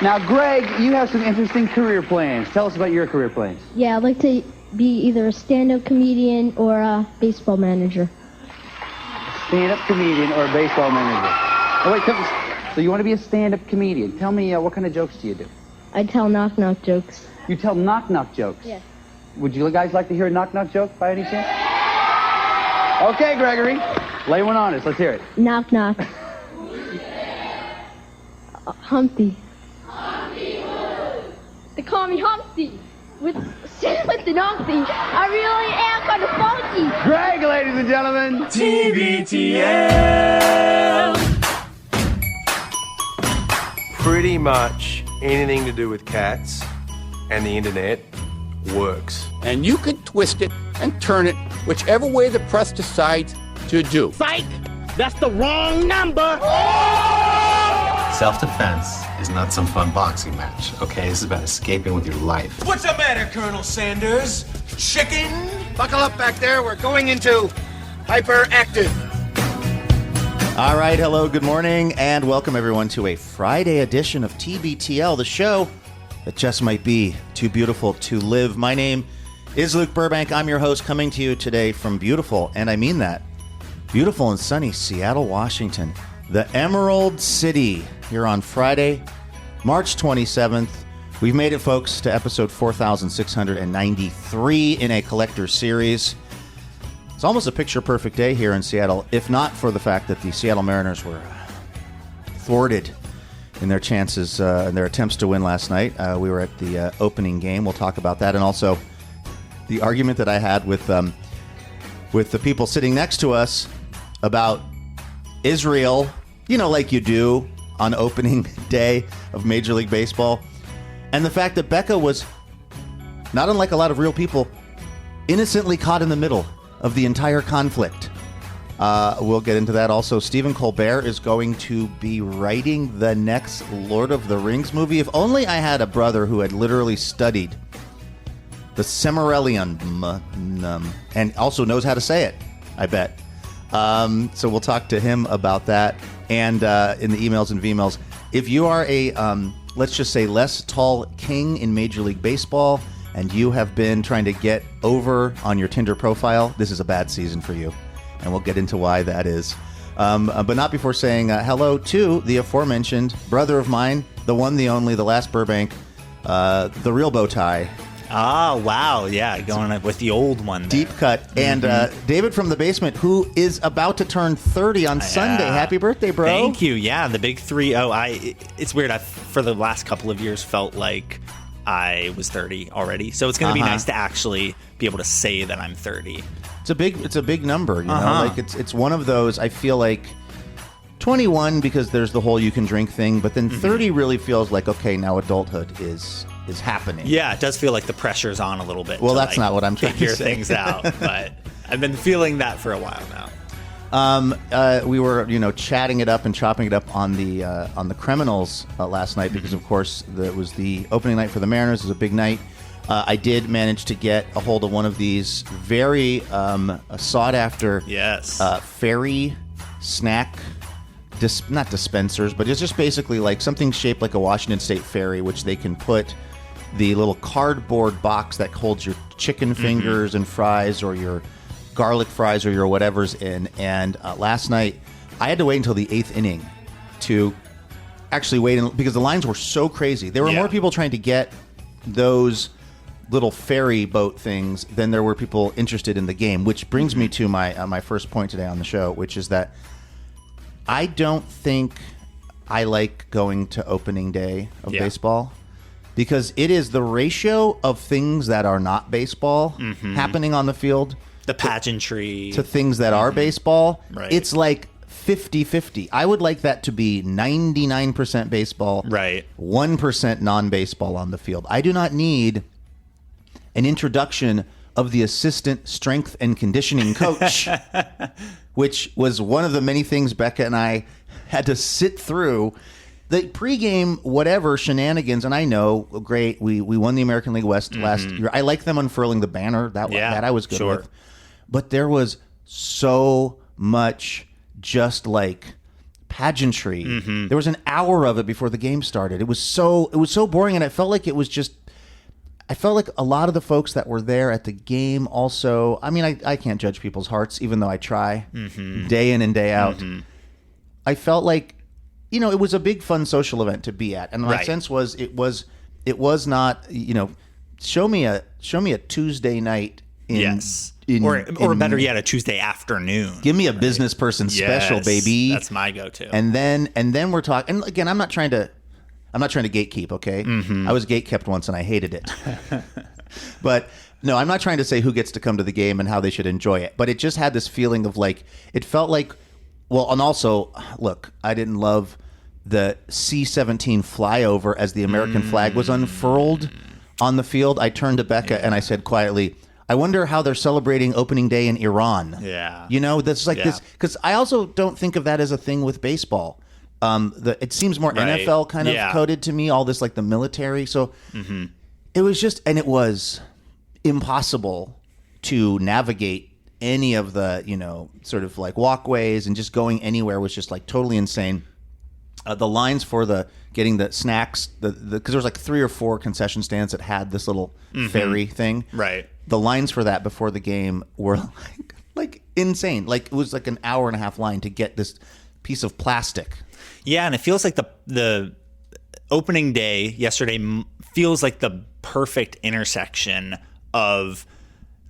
Now, Greg, you have some interesting career plans. Tell us about your career plans. Yeah, I'd like to be either a stand-up comedian or a baseball manager. Stand-up comedian or a baseball manager. Oh, wait, so you want to be a stand-up comedian. Tell me, what kind of jokes do you do? I tell knock-knock jokes. You tell knock-knock jokes? Yeah. Would you guys like to hear a knock-knock joke by any chance? Okay, Gregory. Lay one on us. Let's hear it. Knock-knock. Humpty. They call me Humpty. With the Humpty. I really am kind of funky. Greg, ladies and gentlemen. TBTL. Pretty much anything to do with cats and the internet works. And you can twist it and turn it whichever way the press decides to do. Psych! That's the wrong number! Self-defense is not some fun boxing match, okay? This is about escaping with your life. What's the matter, Colonel Sanders? Chicken? Buckle up back there, we're going into hyperactive. All right, hello, good morning, and welcome everyone to a Friday edition of TBTL, the show that just might be too beautiful to live. My name is Luke Burbank. I'm your host, coming to you today from beautiful, and I mean that, beautiful and sunny Seattle, Washington, the Emerald City, here on Friday, March 27th. We've made it, folks, to episode 4693 in a collector series. It's almost a picture-perfect day here in Seattle, if not for the fact that the Seattle Mariners were thwarted in their chances, in their attempts to win last night. We were at the opening game. We'll talk about that, and also the argument that I had with the people sitting next to us about Israel, you know, like you do on opening day of Major League Baseball, and the fact that Becca was, not unlike a lot of real people, innocently caught in the middle of the entire conflict. We'll get into that. Also, Stephen Colbert is going to be writing the next Lord of the Rings movie. If only I had a brother who had literally studied the Silmarillion and also knows how to say it, I bet. So we'll talk to him about that. And in the emails and VMails, if you are a, let's just say, less tall king in Major League Baseball, and you have been trying to get over on your Tinder profile, this is a bad season for you. And we'll get into why that is. But not before saying hello to the aforementioned brother of mine, the one, the only, the last Burbank, the real bow tie. Oh, wow. Yeah, going with the old one there. Deep cut. And David from the basement, who is about to turn 30 on Sunday. Happy birthday, bro. Thank you. Yeah, the big 3-0. It's weird. I, for the last couple of years, felt like I was 30 already. So it's going to be nice to actually be able to say that I'm 30. It's a big number, you know. Like it's one of those, I feel like 21 because there's the whole you can drink thing, but then 30 really feels like, okay, now adulthood is happening. Yeah, it does feel like the pressure's on a little bit. Well, that's not what I'm trying to say. Figure things out, but I've been feeling that for a while now. We were, chatting it up and chopping it up on the Criminals last night because, of course, it was the opening night for the Mariners. It was a big night. I did manage to get a hold of one of these very sought-after fairy snack, not dispensers, but it's just basically like something shaped like a Washington State ferry, which they can put the little cardboard box that holds your chicken fingers and fries or your garlic fries or your whatever's in. And last night, I had to wait until the 8th inning to actually wait because the lines were so crazy. There were more people trying to get those little ferry boat things than there were people interested in the game, which brings me to my first point today on the show, which is that I don't think I like going to opening day of baseball because it is the ratio of things that are not baseball happening on the field, the pageantry, to things that are baseball. Right. It's like 50-50. I would like that to be 99% baseball, 1% non-baseball on the field. I do not need an introduction of the assistant strength and conditioning coach, which was one of the many things Becca and I had to sit through. The pregame whatever shenanigans, and I know, great, we won the American League West last year. I like them unfurling the banner. That I was good with. But there was so much just like pageantry. There was an hour of it before the game started. It was so boring, and I felt like I felt like a lot of the folks that were there at the game also, I mean, I can't judge people's hearts, even though I try day in and day out. I felt like, it was a big, fun social event to be at. And my sense was it was not, show me a Tuesday night or better yet, a Tuesday afternoon. Give me a business person special, baby. That's my go-to. And then we're talking, and again, I'm not trying to gatekeep, okay? I was gatekept once and I hated it. But no, I'm not trying to say who gets to come to the game and how they should enjoy it. But it just had this feeling of like, it felt like, well, and also, look, I didn't love the C-17 flyover as the American flag was unfurled on the field. I turned to Becca and I said quietly, I wonder how they're celebrating opening day in Iran. Yeah. That's like this, because I also don't think of that as a thing with baseball. It seems more NFL kind of coded to me, all this like the military. So it was just, and it was impossible to navigate any of the, sort of like walkways, and just going anywhere was just like totally insane. The lines for getting the snacks, because there was like 3 or 4 concession stands that had this little ferry thing. Right. The lines for that before the game were like insane. Like it was like an hour and a half line to get this piece of plastic. Yeah, and it feels like the opening day yesterday feels like the perfect intersection of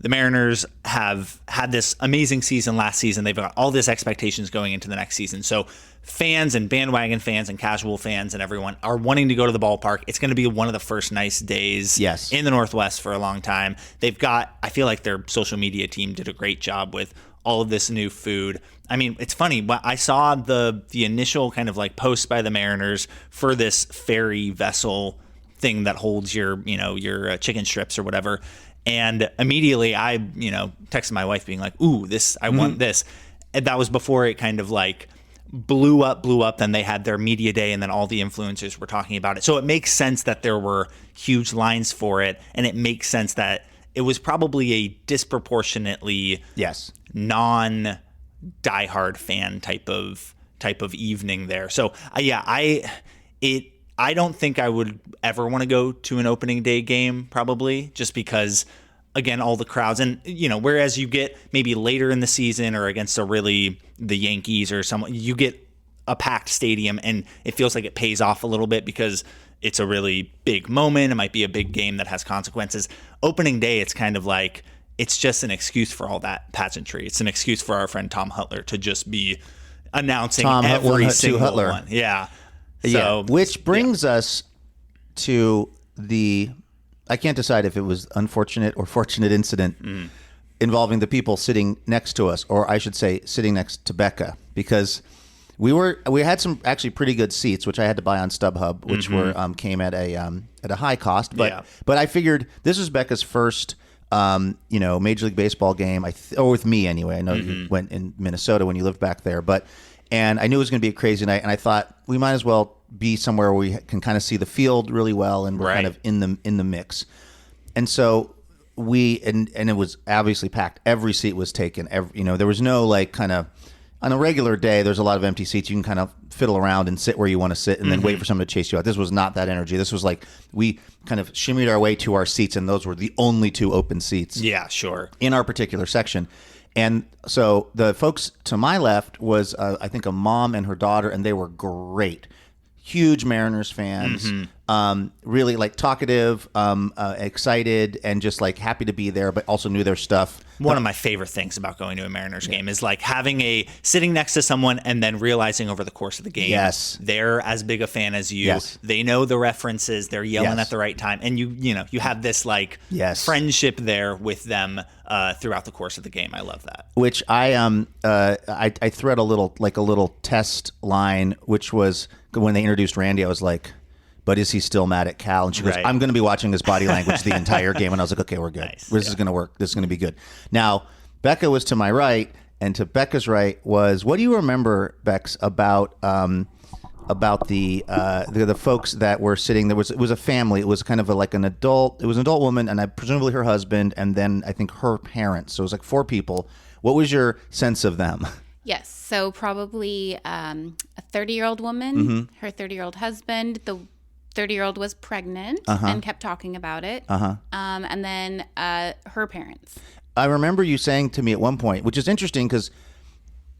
the Mariners have had this amazing season last season. They've got all this expectations going into the next season. So fans and bandwagon fans and casual fans and everyone are wanting to go to the ballpark. It's going to be one of the first nice days in the Northwest for a long time. They've got, I feel like their social media team did a great job with all of this new food. I mean, it's funny, but I saw the initial kind of like post by the Mariners for this ferry vessel thing that holds your chicken strips or whatever. And immediately I, texted my wife being like, ooh, I want this. And that was before it kind of like blew up. Then they had their media day and then all the influencers were talking about it. So it makes sense that there were huge lines for it. And it makes sense that it was probably a disproportionately non diehard fan type of evening there. So I don't think I would ever want to go to an opening day game, probably, just because, again, all the crowds. And, whereas you get maybe later in the season or against the Yankees or someone, you get a packed stadium and it feels like it pays off a little bit because it's a really big moment. It might be a big game that has consequences. Opening day, it's kind of like, it's just an excuse for all that pageantry. It's an excuse for our friend Tom Hutler to just be announcing every single one. Yeah. So, which brings us to I can't decide if it was unfortunate or fortunate incident involving the people sitting next to us, or I should say sitting next to Becca, because we had some actually pretty good seats, which I had to buy on StubHub, which came at a high cost. But I figured this was Becca's first Major League Baseball game, or with me anyway. I know you went in Minnesota when you lived back there, and I knew it was going to be a crazy night, and I thought we might as well be somewhere where we can kind of see the field really well, and we're kind of in the mix. And so and it was obviously packed. Every seat was taken. There was no like kind of, on a regular day, there's a lot of empty seats. You can kind of fiddle around and sit where you want to sit and then wait for someone to chase you out. This was not that energy. This was like we kind of shimmied our way to our seats, and those were the only 2 open seats. Yeah, sure. In our particular section. And so the folks to my left was, I think, a mom and her daughter, and they were great. Huge Mariners fans, really like talkative, excited, and just like happy to be there, but also knew their stuff. One of my favorite things about going to a Mariners game is like sitting next to someone and then realizing over the course of the game, they're as big a fan as you. They know the references, they're yelling at the right time, and you have this like friendship there with them throughout the course of the game. I love that. Which I thread a little test line, which was when they introduced Randy. I was like, but is he still mad at Cal? And she goes, I'm going to be watching his body language the entire game. And I was like, okay, we're good. Nice. This is going to work. This is going to be good. Now, Becca was to my right, and to Becca's right was, what do you remember, Bex, about the folks that were sitting there? It was a family. It was kind of an adult woman, and presumably her husband, and then I think her parents. So it was like 4 people. What was your sense of them? Yes. So probably a 30-year-old woman, her 30-year-old husband. The 30-year-old was pregnant and kept talking about it. And then her parents. I remember you saying to me at one point, which is interesting because,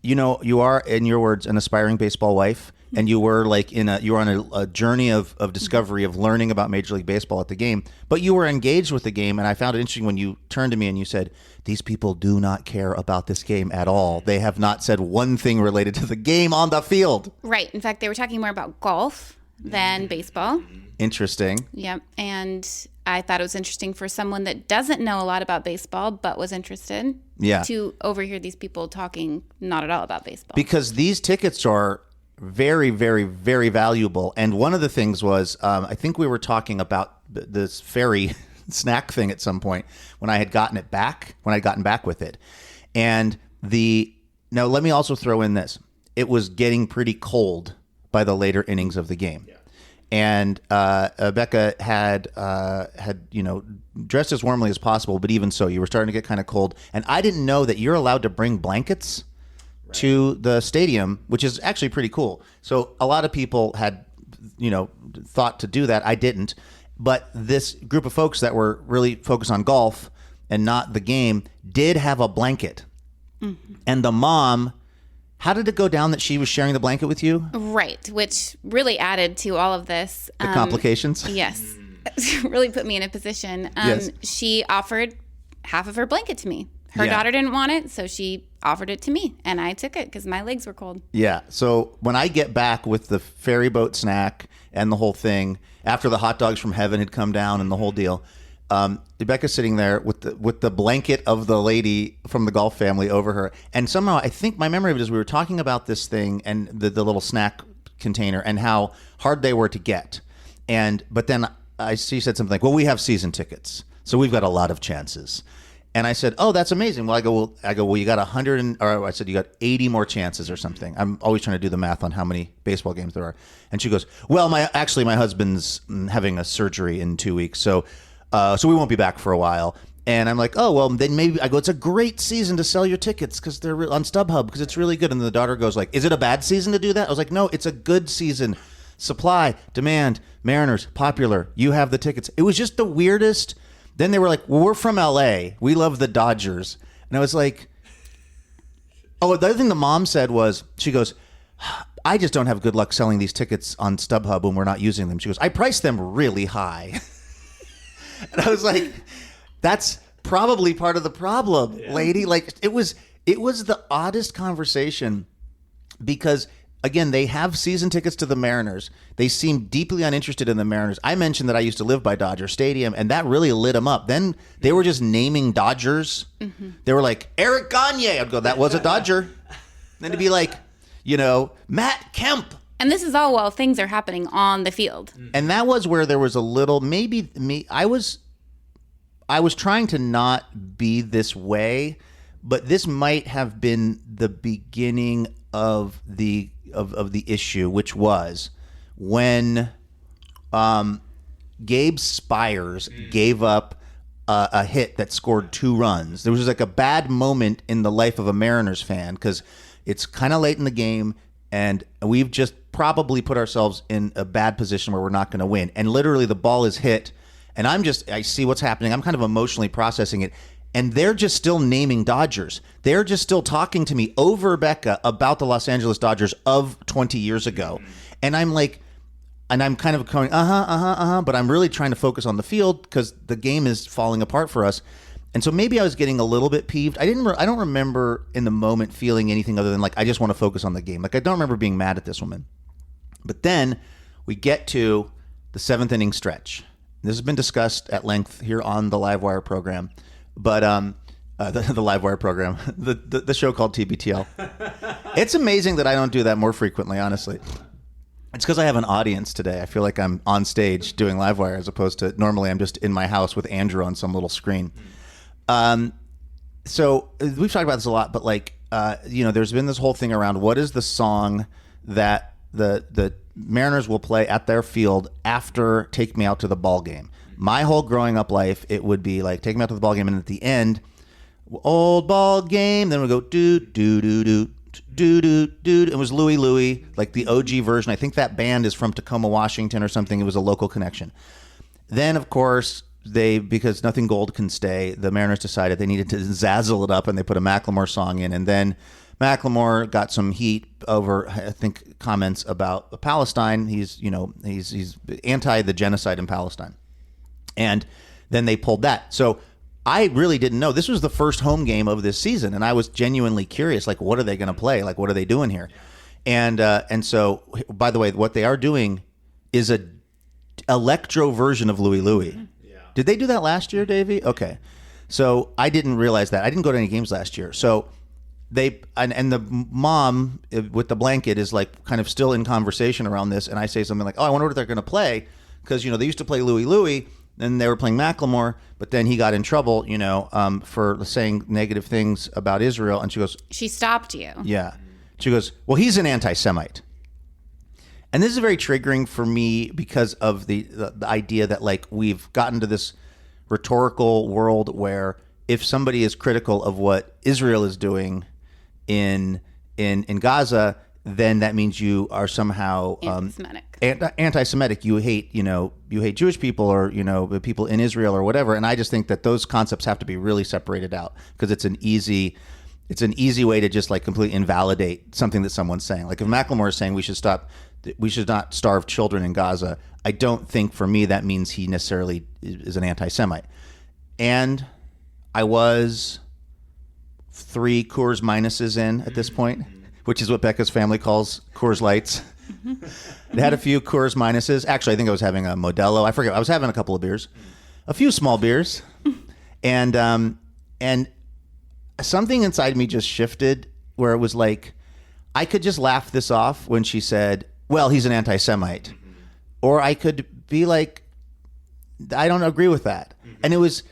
you are, in your words, an aspiring baseball wife, and you were you were on a journey of discovery, of learning about Major League Baseball at the game, but you were engaged with the game, and I found it interesting when you turned to me and you said, these people do not care about this game at all. They have not said one thing related to the game on the field. Right. In fact, they were talking more about golf than baseball. Interesting. Yep. And I thought it was interesting for someone that doesn't know a lot about baseball but was interested to overhear these people talking not at all about baseball. Because these tickets are very, very, very valuable. And one of the things was, I think we were talking about this ferry snack thing at some point when I had gotten back with it. And now let me also throw in this. It was getting pretty cold by the later innings of the game. Yeah. And Becca had dressed as warmly as possible, but even so, you were starting to get kind of cold. And I didn't know that you're allowed to bring blankets to the stadium, which is actually pretty cool. So a lot of people had, thought to do that. I didn't. But this group of folks that were really focused on golf and not the game did have a blanket. Mm-hmm. And the mom, how did it go down that she was sharing the blanket with you? Right, which really added to all of this. The complications? Yes. Really put me in a position. Yes. She offered half of her blanket to me. Her daughter didn't want it, so she offered it to me, and I took it because my legs were cold. Yeah, so when I get back with the ferry boat snack and the whole thing, after the hot dogs from heaven had come down and the whole deal, Becca's sitting there with the blanket of the lady from the golf family over her. And somehow, I think my memory of it is we were talking about this thing and the little snack container and how hard they were to get. But then she said something like, well, we have season tickets, so we've got a lot of chances. And I said, oh, that's amazing. Well, I go, well, you got 100, or I said, you got 80 more chances or something. I'm always trying to do the math on how many baseball games there are. And she goes, well, my husband's having a surgery in 2 weeks, so we won't be back for a while. And I'm like, oh, well, then maybe, I go, it's a great season to sell your tickets because they're on StubHub because it's really good. And the daughter goes like, is it a bad season to do that? I was like, no, it's a good season. Supply, demand, Mariners, popular. You have the tickets. It was just the weirdest. Then they were like, well, we're from LA. We love the Dodgers. And I was like, oh, the other thing the mom said was, she goes, I just don't have good luck selling these tickets on StubHub when we're not using them. She goes, I priced them really high. And I was like, that's probably part of the problem, lady. Like it was the oddest conversation because, again, they have season tickets to the Mariners. They seem deeply uninterested in the Mariners. I mentioned that I used to live by Dodger Stadium, and that really lit them up. Then they were just naming Dodgers. Mm-hmm. They were like, Eric Gagne. I'd go, that was a Dodger. Then to be like, Matt Kemp. And this is all while things are happening on the field. And that was where there was a little, maybe me, I was trying to not be this way, but this might have been the beginning of the issue, which was when Gabe Spires gave up a hit that scored 2 runs. There was like a bad moment in the life of a Mariners fan because it's kind of late in the game and we've just probably put ourselves in a bad position where we're not going to win. And literally the ball is hit and I see what's happening. I'm kind of emotionally processing it. And they're just still naming Dodgers. They're just still talking to me over Becca about the Los Angeles Dodgers of 20 years ago. And I'm like, and I'm kind of going, but I'm really trying to focus on the field because the game is falling apart for us. And so maybe I was getting a little bit peeved. I don't remember in the moment feeling anything other than like, I just want to focus on the game. Like I don't remember being mad at this woman. But then we get to the 7th inning stretch. This has been discussed at length here on the Livewire program. But the Livewire program, the show called TBTL. It's amazing that I don't do that more frequently, honestly. It's because I have an audience today. I feel like I'm on stage doing Livewire as opposed to normally I'm just in my house with Andrew on some little screen. So we've talked about this a lot, but like, there's been this whole thing around what is the song that the Mariners will play at their field after Take Me Out to the Ball Game. My whole growing up life, it would be like Take Me Out to the Ball Game, and at the end, old ball game, then we go do do do do It was Louie Louie, like the OG version. I think that band is from Tacoma, Washington or something. It was a local connection. Then, of course, because Nothing Gold Can Stay, the Mariners decided they needed to zazzle it up, and they put a Macklemore song in. And then Macklemore got some heat over, I think, comments about Palestine. He's anti the genocide in Palestine. And then they pulled that. So I really didn't know. This was the first home game of this season, and I was genuinely curious, like, what are they going to play? Like, what are they doing here? And so, by the way, what they are doing is a electro version of Louie Louie. Yeah. Did they do that last year, Davey? Okay. So I didn't realize that. I didn't go to any games last year. So and the mom with the blanket is like kind of still in conversation around this, and I say something like, "Oh, I wonder what they're going to play," because they used to play Louie Louie. Then they were playing Macklemore, but then he got in trouble, for saying negative things about Israel. And she goes, she stopped you. Yeah. She goes, well, he's an anti-Semite. And this is very triggering for me because of the idea that, like, we've gotten to this rhetorical world where if somebody is critical of what Israel is doing in Gaza, then that means you are somehow anti-Semitic. You hate Jewish people or people in Israel or whatever. And I just think that those concepts have to be really separated out because it's an easy way to just like completely invalidate something that someone's saying. Like if Macklemore is saying we should not starve children in Gaza, I don't think for me that means he necessarily is an anti-Semite. And I was 3 Coors Minuses in at this point, which is what Becca's family calls Coors Lights. It had a few Coors Minuses. Actually, I think I was having a Modelo. I forget. I was having a couple of beers, a few small beers, and something inside me just shifted where it was like I could just laugh this off when she said, "Well, he's an anti-Semite," or I could be like, "I don't agree with that," and it was.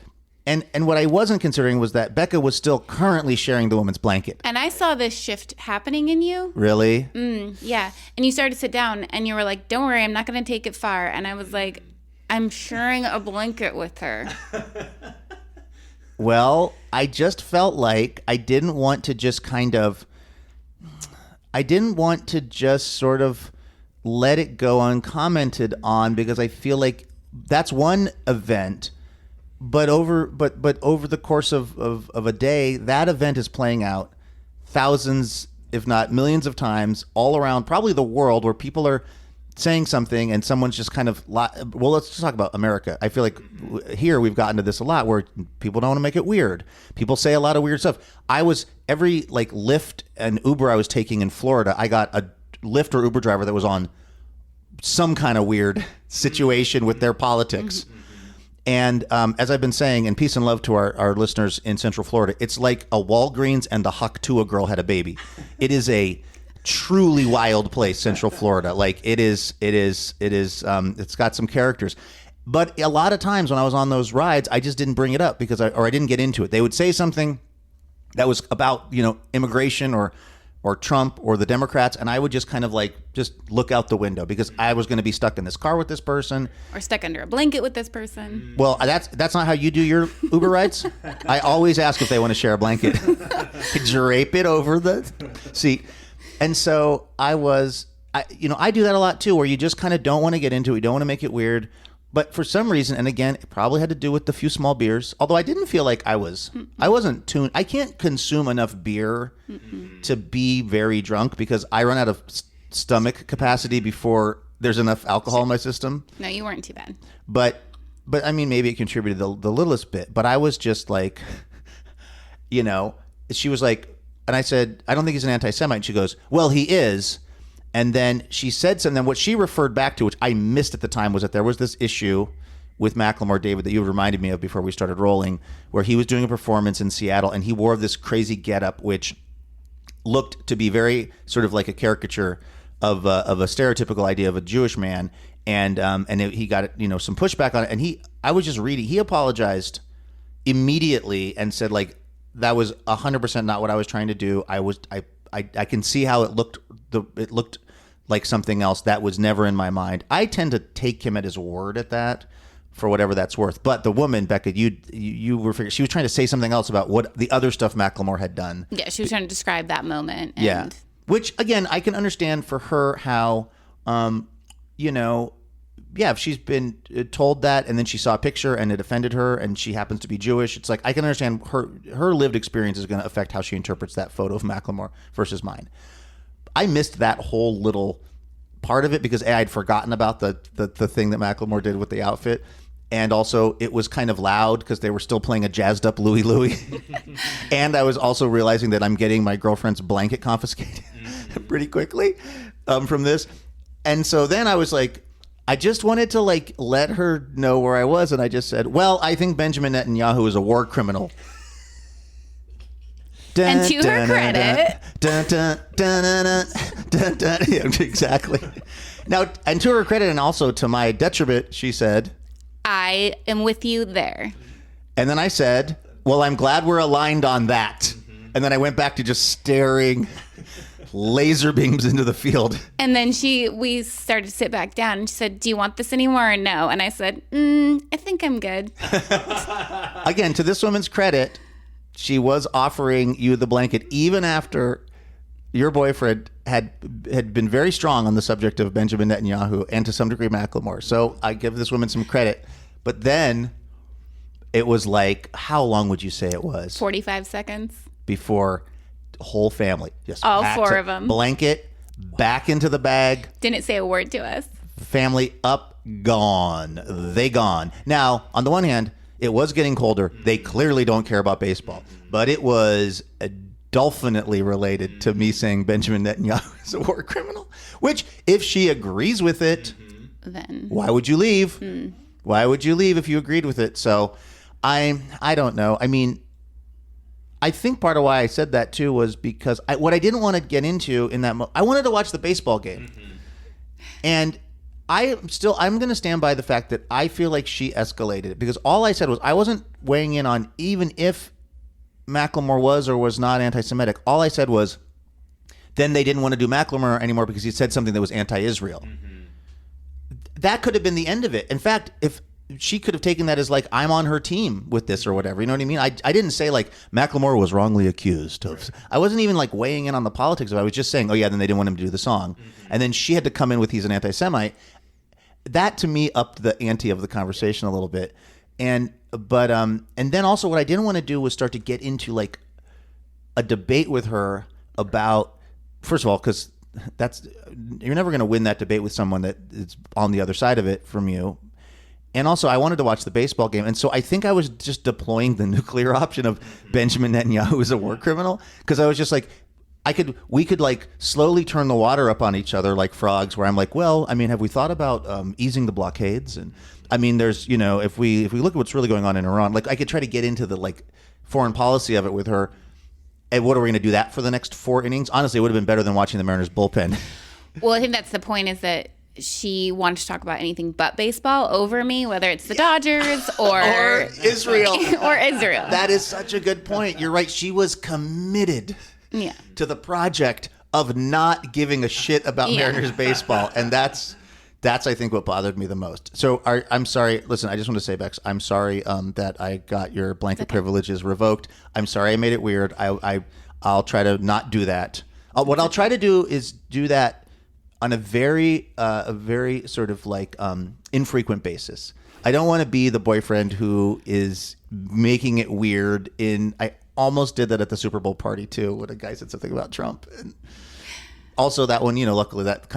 And what I wasn't considering was that Becca was still currently sharing the woman's blanket. And I saw this shift happening in you. Really? Yeah. And you started to sit down and you were like, don't worry, I'm not going to take it far. And I was like, I'm sharing a blanket with her. Well, I just felt like I didn't want to just sort of let it go uncommented on because I feel like that's one event. But over the course of a day, that event is playing out thousands, if not millions of times all around probably the world where people are saying something and someone's just kind of, well, let's just talk about America. I feel like here we've gotten to this a lot where people don't want to make it weird. People say a lot of weird stuff. Every like Lyft and Uber I was taking in Florida, I got a Lyft or Uber driver that was on some kind of weird situation with their politics. And as I've been saying, and peace and love to our listeners in Central Florida, it's like a Walgreens and the Haktua girl had a baby. It is a truly wild place, Central Florida. Like it's got some characters. But a lot of times when I was on those rides, I just didn't bring it up because I didn't get into it. They would say something that was about, immigration or Trump or the Democrats, and I would just kind of like just look out the window because I was going to be stuck in this car with this person. Or stuck under a blanket with this person. Well, that's not how you do your Uber rides. I always ask if they want to share a blanket. Drape it over the seat. And so I do that a lot too, where you just kind of don't want to get into it. You don't want to make it weird. But for some reason, and again, it probably had to do with the few small beers, although I didn't feel like I wasn't tuned. I can't consume enough beer to be very drunk because I run out of stomach capacity before there's enough alcohol in my system. No, you weren't too bad. But I mean, maybe it contributed the littlest bit. But I was just like, she was like, and I said, I don't think he's an anti-Semite. And she goes, well, he is. And then she said something. What she referred back to, which I missed at the time, was that there was this issue with Macklemore, David, that you reminded me of before we started rolling, where he was doing a performance in Seattle and he wore this crazy getup, which looked to be very sort of like a caricature of a stereotypical idea of a Jewish man. And he got some pushback on it. And I was just reading. He apologized immediately and said like that was 100% not what I was trying to do. I can see how it looked. It looked like something else that was never in my mind. I tend to take him at his word at that, for whatever that's worth. But the woman, Becca, you were figuring she was trying to say something else about what the other stuff Macklemore had done. Yeah, she was trying to describe that moment. And yeah, which again I can understand for her how, if she's been told that and then she saw a picture and it offended her and she happens to be Jewish, it's like I can understand her lived experience is going to affect how she interprets that photo of Macklemore versus mine. I missed that whole little part of it because I'd forgotten about the thing that Macklemore did with the outfit. And also, it was kind of loud because they were still playing a jazzed up Louie Louie. And I was also realizing that I'm getting my girlfriend's blanket confiscated pretty quickly from this. And so then I was like, I just wanted to like let her know where I was. And I just said, well, I think Benjamin Netanyahu is a war criminal. And to her credit. Yeah, exactly. Now, and to her credit and also to my detriment, she said, I am with you there. And then I said, well, I'm glad we're aligned on that. And then I went back to just staring laser beams into the field. And then we started to sit back down and she said, do you want this anymore or no? And I said, I think I'm good. Again, to this woman's credit, she was offering you the blanket even after your boyfriend had been very strong on the subject of Benjamin Netanyahu and to some degree Macklemore. So I give this woman some credit. But then it was like, how long would you say it was? 45 seconds. Before whole family. Just all four of them. Blanket, back into the bag. Didn't say a word to us. Family up, gone. They gone. Now, on the one hand, it was getting colder. They clearly don't care about baseball. But it was dolphinately related to me saying Benjamin Netanyahu is a war criminal. Which, if she agrees with it, then why would you leave? Why would you leave if you agreed with it? So, I don't know. I mean, I think part of why I said that too was because what I didn't want to get into in that I wanted to watch the baseball game. And I'm going to stand by the fact that I feel like she escalated it because all I said was I wasn't weighing in on even if Macklemore was or was not anti-Semitic. All I said was then they didn't want to do Macklemore anymore because he said something that was anti-Israel. That could have been the end of it. In fact, if she could have taken that as like, I'm on her team with this or whatever. You know what I mean? I didn't say like Macklemore was wrongly accused of. I wasn't even like weighing in on the politics of it. I was just saying, oh yeah, then they didn't want him to do the song. And then she had to come in with he's an anti-Semite. That to me upped the ante of the conversation a little bit. And then also what I didn't want to do was start to get into like a debate with her about, first of all, because you're never going to win that debate with someone that is on the other side of it from you. And also, I wanted to watch the baseball game. And so I think I was just deploying the nuclear option of Benjamin Netanyahu as a war criminal. Because I was just like, we could like slowly turn the water up on each other like frogs, where I'm like, well, I mean, have we thought about easing the blockades? And I mean, there's, if we look at what's really going on in Iran, like I could try to get into the like foreign policy of it with her. And what are we going to do that for the next 4 innings? Honestly, it would have been better than watching the Mariners bullpen. Well, I think that's the point is that she wanted to talk about anything but baseball over me, whether it's the Dodgers or Israel. or Israel. That is such a good point. You're right. She was committed to the project of not giving a shit about Mariners baseball. And that's I think what bothered me the most. So I'm sorry. Listen, I just want to say, Bex, I'm sorry that I got your blanket privileges revoked. I'm sorry I made it weird. I'll try to not do that. What I'll try to do is do that on a very sort of like infrequent basis. I don't want to be the boyfriend who is making it weird. I almost did that at the Super Bowl party too, when a guy said something about Trump. And also that one, luckily that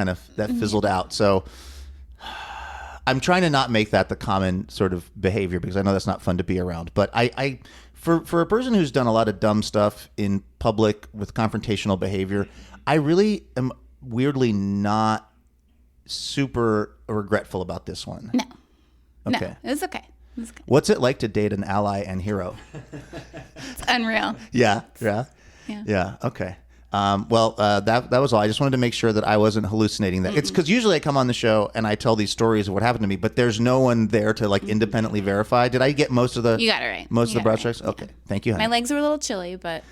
fizzled out. So I'm trying to not make that the common sort of behavior because I know that's not fun to be around. But for a person who's done a lot of dumb stuff in public with confrontational behavior, I really am weirdly not super regretful about this one. No. Okay. No, it was okay. What's it like to date an ally and hero? It's unreal. Yeah. Okay. That was all. I just wanted to make sure that I wasn't hallucinating that. It's because usually I come on the show and I tell these stories of what happened to me, but there's no one there to like independently verify. Did I get most of the? You got it right. Most of the broad strokes. Okay. Thank you, honey. My legs were a little chilly, but.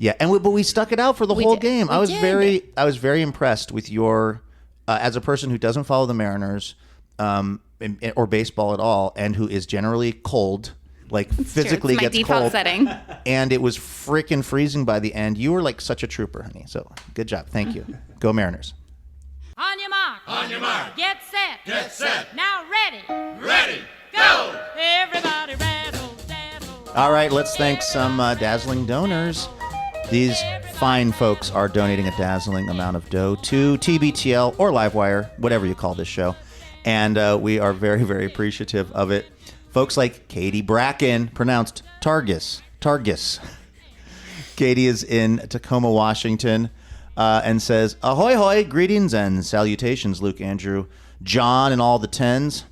Yeah, but we stuck it out for the whole game. I was very impressed with your, as a person who doesn't follow the Mariners, or baseball at all, and who is generally cold, like physically It's my gets default cold. setting. And it was freaking freezing by the end. You were like such a trooper, honey. So good job. Thank you. Go Mariners. On your mark. On your mark. Get set. Get set. Now ready. Ready. Go. Everybody rattle, dazzle. All right, let's thank some dazzling donors. These fine folks are donating a dazzling amount of dough to TBTL or Livewire, whatever you call this show. And we are very, very appreciative of it. Folks like Katie Bracken, pronounced Targus. Katie is in Tacoma, Washington, and says, ahoy hoy, greetings and salutations, Luke, Andrew, John, and all the tens.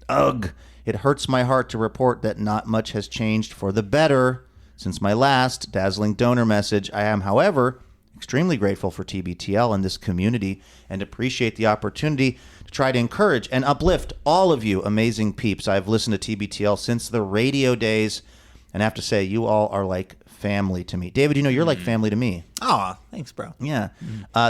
Ugh, it hurts my heart to report that not much has changed for the better since my last dazzling donor message. I am, however, extremely grateful for TBTL and this community and appreciate the opportunity to try to encourage and uplift all of you amazing peeps. I've listened to TBTL since the radio days, and I have to say, you all are like family to me. David, you know, you're like family to me. Aw, thanks, bro. Yeah.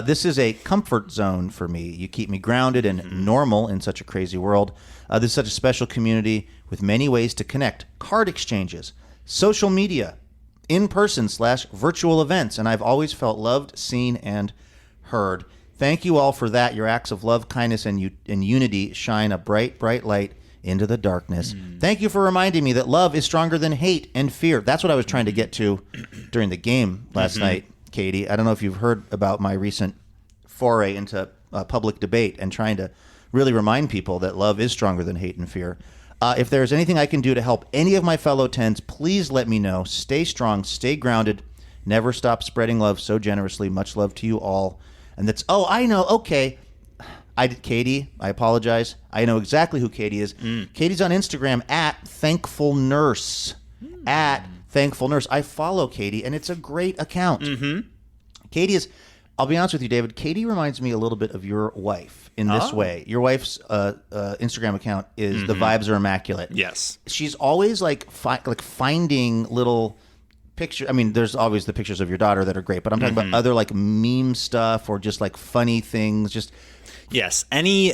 This is a comfort zone for me. You keep me grounded and normal in such a crazy world. This is such a special community with many ways to connect. Card exchanges, social media, in-person / virtual events, and I've always felt loved, seen, and heard. Thank you all for that. Your acts of love, kindness, and unity shine a bright, bright light into the darkness. Thank you for reminding me that love is stronger than hate and fear. That's what I was trying to get to during the game last night, Katie. I don't know if you've heard about my recent foray into public debate and trying to really remind people that love is stronger than hate and fear. If there's anything I can do to help any of my fellow tens, please let me know. Stay strong, stay grounded, never stop spreading love so generously. Much love to you all. And that's, oh, I know, okay. Katie, I apologize. I know exactly who Katie is. Katie's on Instagram at Thankful Nurse. At Thankful Nurse. I follow Katie, and it's a great account. Katie is, I'll be honest with you, David, Katie reminds me a little bit of your wife in this way. Your wife's Instagram account is The Vibes Are Immaculate. Yes. She's always like finding little picture. I mean, there's always the pictures of your daughter that are great, but I'm talking about other like meme stuff or just like funny things. Just yes, any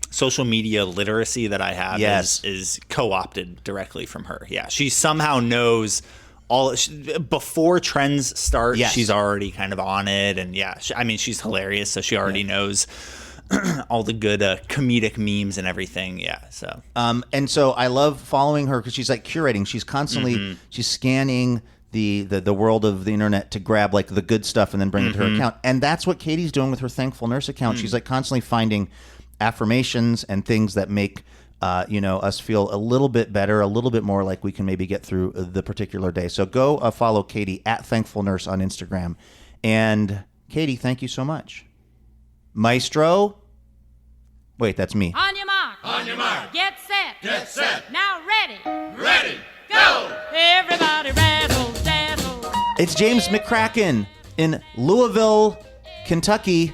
social media literacy that I have is co-opted directly from her. Yeah, she somehow knows all before trends start. Yes. She's already kind of on it, and I mean, she's hilarious, so she already knows all the good comedic memes and everything. Yeah, so and so I love following her because she's like curating. She's constantly she's scanning the world of the internet to grab like the good stuff and then bring it to her account. And that's what Katie's doing with her Thankful Nurse account. She's like constantly finding affirmations and things that make us feel a little bit better, a little bit more like we can maybe get through the particular day. So go follow Katie at Thankful Nurse on Instagram. And Katie, thank you so much. Maestro. Wait, that's me. On your mark. On your mark. Get set. Get set. Now ready. Ready. Go. Everybody rattle, dazzle. It's James McCracken in Louisville, Kentucky.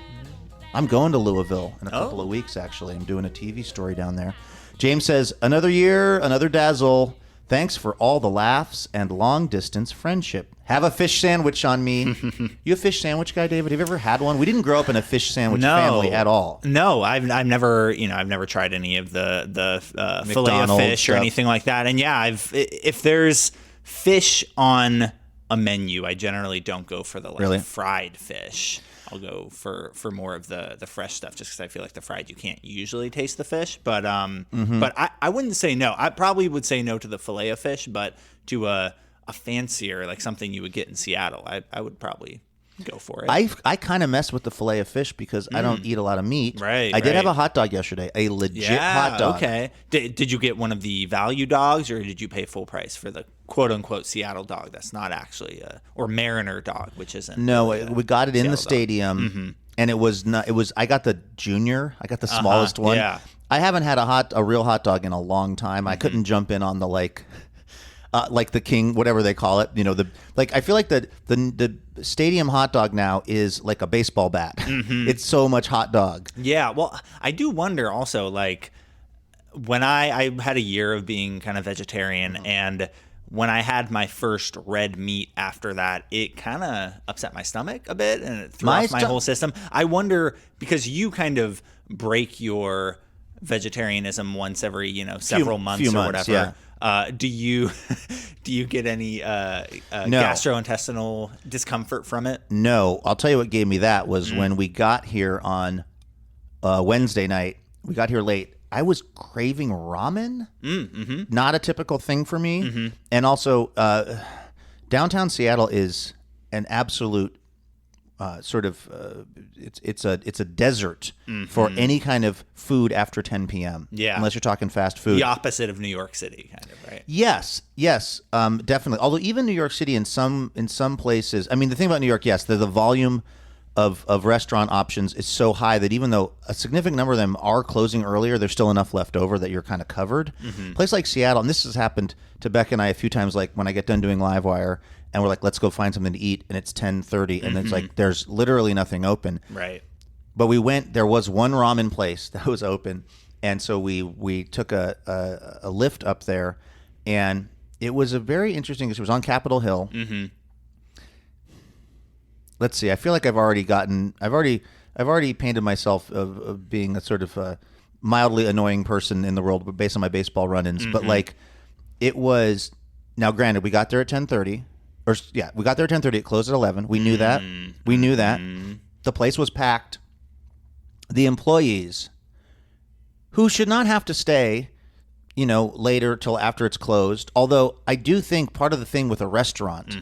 I'm going to Louisville in a couple of weeks, actually. I'm doing a TV story down there. James says, another year, another dazzle. Thanks for all the laughs and long-distance friendship. Have a fish sandwich on me. You a fish sandwich guy, David? Have you ever had one? We didn't grow up in a fish sandwich family at all. No, I've never tried any of the fillet of fish stuff or anything like that. And if there's fish on a menu, I generally don't go for the fried fish. I'll go for more of the fresh stuff just because I feel like the fried you can't usually taste the fish. But but I wouldn't say no. I probably would say no to the fillet of fish, but to a fancier, like something you would get in Seattle, I would probably go for it. I kind of mess with the fillet of fish because I don't eat a lot of meat. Right. I did have a hot dog yesterday, a legit hot dog. Okay. Did you get one of the value dogs, or did you pay full price for the quote unquote Seattle dog? That's not actually or Mariner dog, which isn't. No, really we got it in the stadium, and it was not. It was. I got the junior. I got the smallest one. Yeah. I haven't had a real hot dog in a long time. I couldn't jump in on the like the king, whatever they call it. I feel like the stadium hot dog now is like a baseball bat. It's so much hot dog. Yeah. Well, I do wonder also, like, when I had a year of being kind of vegetarian, and when I had my first red meat after that, it kind of upset my stomach a bit, and it threw off my whole system. I wonder, because you kind of break your vegetarianism once every several months few or months, whatever. Do you get any gastrointestinal discomfort from it? No, I'll tell you what gave me that was when we got here on Wednesday night. We got here late. I was craving ramen. Not a typical thing for me. And also, downtown Seattle is an absolute sort of it's a desert for any kind of food after 10 p.m. Yeah, unless you're talking fast food. The opposite of New York City, kind of, right? Yes, definitely. Although even New York City in some places, I mean, the thing about New York, yes, the volume of restaurant options is so high that even though a significant number of them are closing earlier, there's still enough left over that you're kind of covered. Place like Seattle, and this has happened to Becca and I a few times, like when I get done doing Livewire and we're like, let's go find something to eat, and it's 10:30, and it's like there's literally nothing open. Right. But we went. There was one ramen place that was open, and so we took a lift up there, and it was a very interesting. It was on Capitol Hill. Let's see. I feel like I've already painted myself of being a sort of mildly annoying person in the world based on my baseball run-ins. But like, it was. Now, granted, we got there at 10:30. We got there at 10:30. It closed at 11. We knew that. We knew that. The place was packed. The employees, who should not have to stay, later till after it's closed. Although I do think part of the thing with a restaurant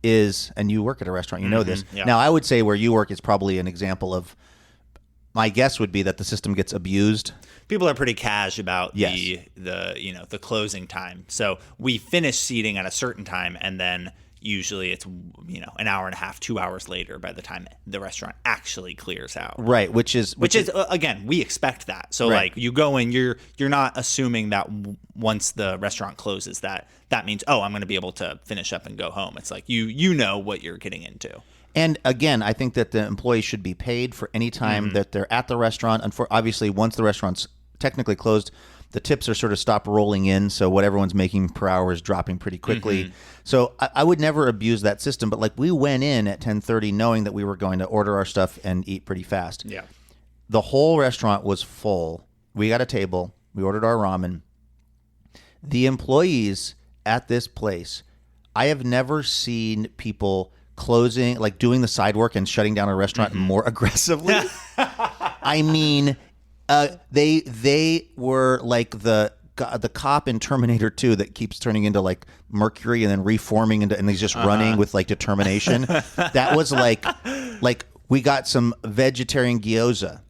is, and you work at a restaurant, you know this. Yeah. Now, I would say where you work is probably an example of. My guess would be that the system gets abused. People are pretty cash about the closing time. So we finish seating at a certain time, and then usually it's an hour and a half, 2 hours later by the time the restaurant actually clears out. Right, which is again, we expect that. So right. like you go in, you're not assuming that once the restaurant closes that means I'm going to be able to finish up and go home. It's like you know what you're getting into. And again, I think that the employees should be paid for any time that they're at the restaurant. And obviously, once the restaurant's technically closed, the tips are sort of stopped rolling in. So what everyone's making per hour is dropping pretty quickly. So I would never abuse that system. But like, we went in at 10:30 knowing that we were going to order our stuff and eat pretty fast. Yeah. The whole restaurant was full. We got a table. We ordered our ramen. The employees at this place, I have never seen people closing, like doing the side work and shutting down a restaurant more aggressively. I mean, they were like the cop in Terminator 2 that keeps turning into like Mercury and then reforming and he's just running with like determination. That was like we got some vegetarian gyoza.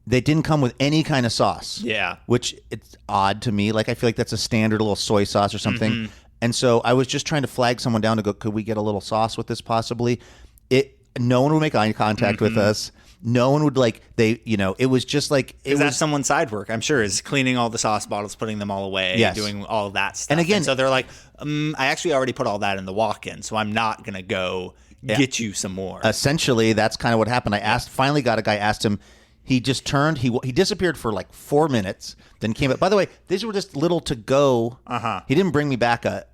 They didn't come with any kind of sauce. Yeah, which it's odd to me. Like, I feel like that's a standard little soy sauce or something. And so I was just trying to flag someone down to go, could we get a little sauce with this possibly? No one would make eye contact with us. No one would it was just like... That's someone's side work, I'm sure, is cleaning all the sauce bottles, putting them all away, doing all of that stuff. And again... so they're like, I actually already put all that in the walk-in, so I'm not going to go get you some more. Essentially, that's kind of what happened. Finally got a guy, asked him, he just turned, he disappeared for like 4 minutes, then came up. By the way, these were just little to go. He didn't bring me back a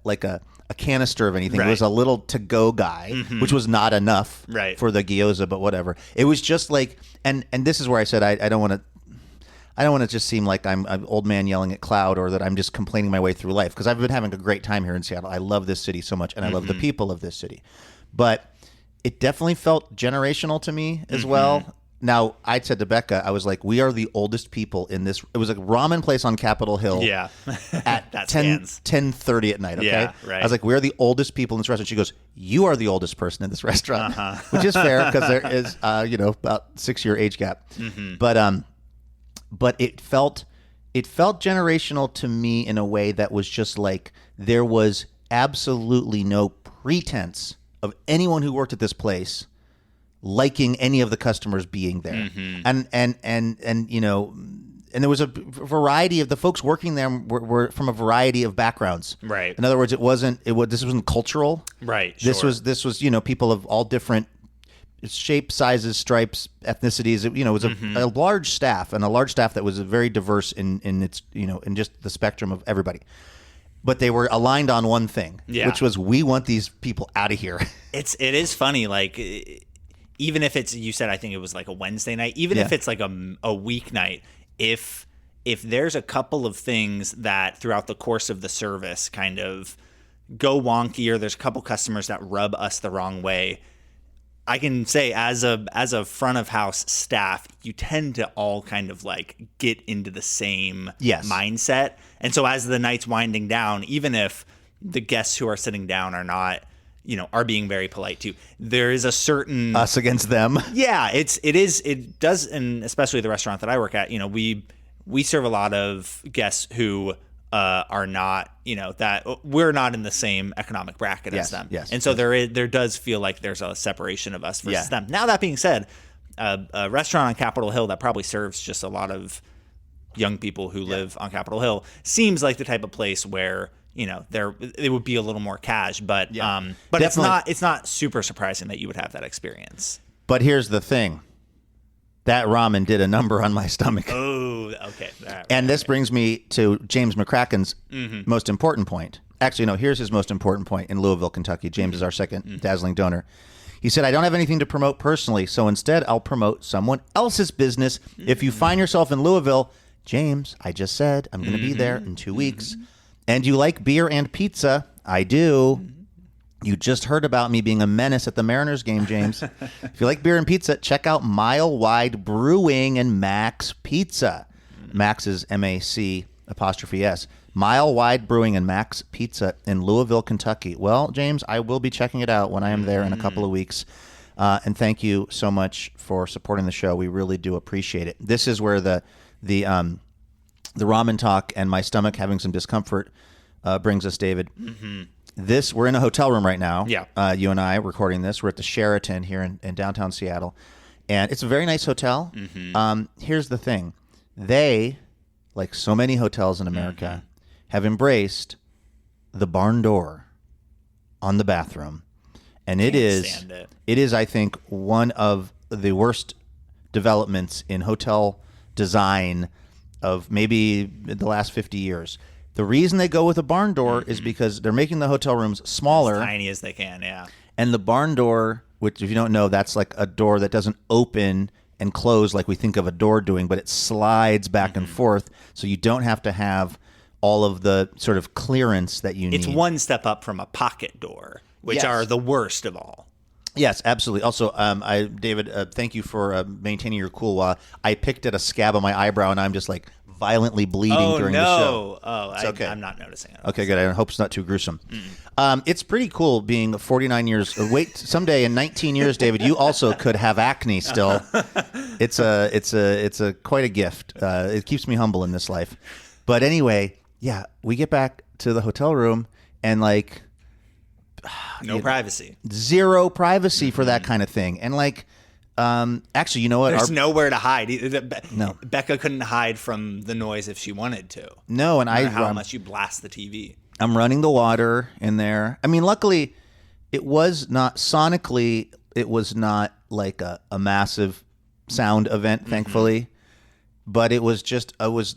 canister of anything. Right. It was a little to go guy, which was not enough for the gyoza, but whatever. It was just like, and this is where I said I don't want to just seem like I'm an old man yelling at cloud or that I'm just complaining my way through life, because I've been having a great time here in Seattle. I love this city so much, and I love the people of this city. But it definitely felt generational to me as well. Now, I said to Becca, I was like, we are the oldest people in this. It was a ramen place on Capitol Hill at 10:30 at night, okay? Yeah, right. I was like, we are the oldest people in this restaurant. She goes, you are the oldest person in this restaurant, which is fair because there is, about 6-year age gap. But it felt generational to me in a way that was just like there was absolutely no pretense of anyone who worked at this place liking any of the customers being there. And there was a variety of the folks working there were from a variety of backgrounds. Right. In other words, this wasn't cultural. Right. This was people of all different shapes, sizes, stripes, ethnicities. It was a large staff, and a large staff that was very diverse in its in just the spectrum of everybody. But they were aligned on one thing, which was, we want these people out of here. It is funny, like, even if it's, you said, I think it was like a Wednesday night, even if it's like a weeknight, if there's a couple of things that throughout the course of the service kind of go wonky, or there's a couple customers that rub us the wrong way, I can say as a front of house staff, you tend to all kind of like get into the same mindset. And so as the night's winding down, even if the guests who are sitting down are not, are being very polite too, there is a certain us against them. Yeah, it does, and especially the restaurant that I work at, we serve a lot of guests who are not, that we're not in the same economic bracket as them. Yes. And so there does feel like there's a separation of us versus them. Now, that being said, a restaurant on Capitol Hill that probably serves just a lot of young people who live on Capitol Hill seems like the type of place where, it would be a little more cash, but it's not super surprising that you would have that experience. But here's the thing. That ramen did a number on my stomach. Oh, okay. And this brings me to James McCracken's most important point. Actually, no, here's his most important point in Louisville, Kentucky. James is our second dazzling donor. He said, I don't have anything to promote personally, so instead I'll promote someone else's business. If you find yourself in Louisville, James, I just said I'm going to be there in 2 weeks. And you like beer and pizza, I do. You just heard about me being a menace at the Mariners game, James. If you like beer and pizza, check out Mile Wide Brewing and Max Pizza. Max is MAC''S. Mile Wide Brewing and Max Pizza in Louisville, Kentucky. Well, James, I will be checking it out when I am there in a couple of weeks. And thank you so much for supporting the show. We really do appreciate it. This is where the ramen talk and my stomach having some discomfort brings us, David. We're in a hotel room right now. Yeah. You and I recording this. We're at the Sheraton here in downtown Seattle. And it's a very nice hotel. Here's the thing. They, like so many hotels in America, have embraced the barn door on the bathroom. And it is, I think, one of the worst developments in hotel design of maybe the last 50 years. The reason they go with a barn door is because they're making the hotel rooms smaller. As tiny as they can, yeah. And the barn door, which if you don't know, that's like a door that doesn't open and close like we think of a door doing, but it slides back and forth, so you don't have to have all of the sort of clearance that you need. It's one step up from a pocket door, which are the worst of all. Yes, absolutely. Also, David, thank you for maintaining your cool while I picked at a scab on my eyebrow, and I'm just like violently bleeding during the show. Okay. I'm not noticing it. Okay, good. I hope it's not too gruesome. It's pretty cool being 49 years. Wait, someday in 19 years, David, you also could have acne still. It's a quite a gift. It keeps me humble in this life. But anyway, yeah, we get back to the hotel room and like no privacy, zero privacy for that kind of thing, and like. Actually, you know what? There's nowhere to hide. No. Becca couldn't hide from the noise if she wanted to. No, and how much you blast the TV. I'm running the water in there. I mean, luckily, it was not sonically. It was not like a massive sound event, thankfully. But it was just. It was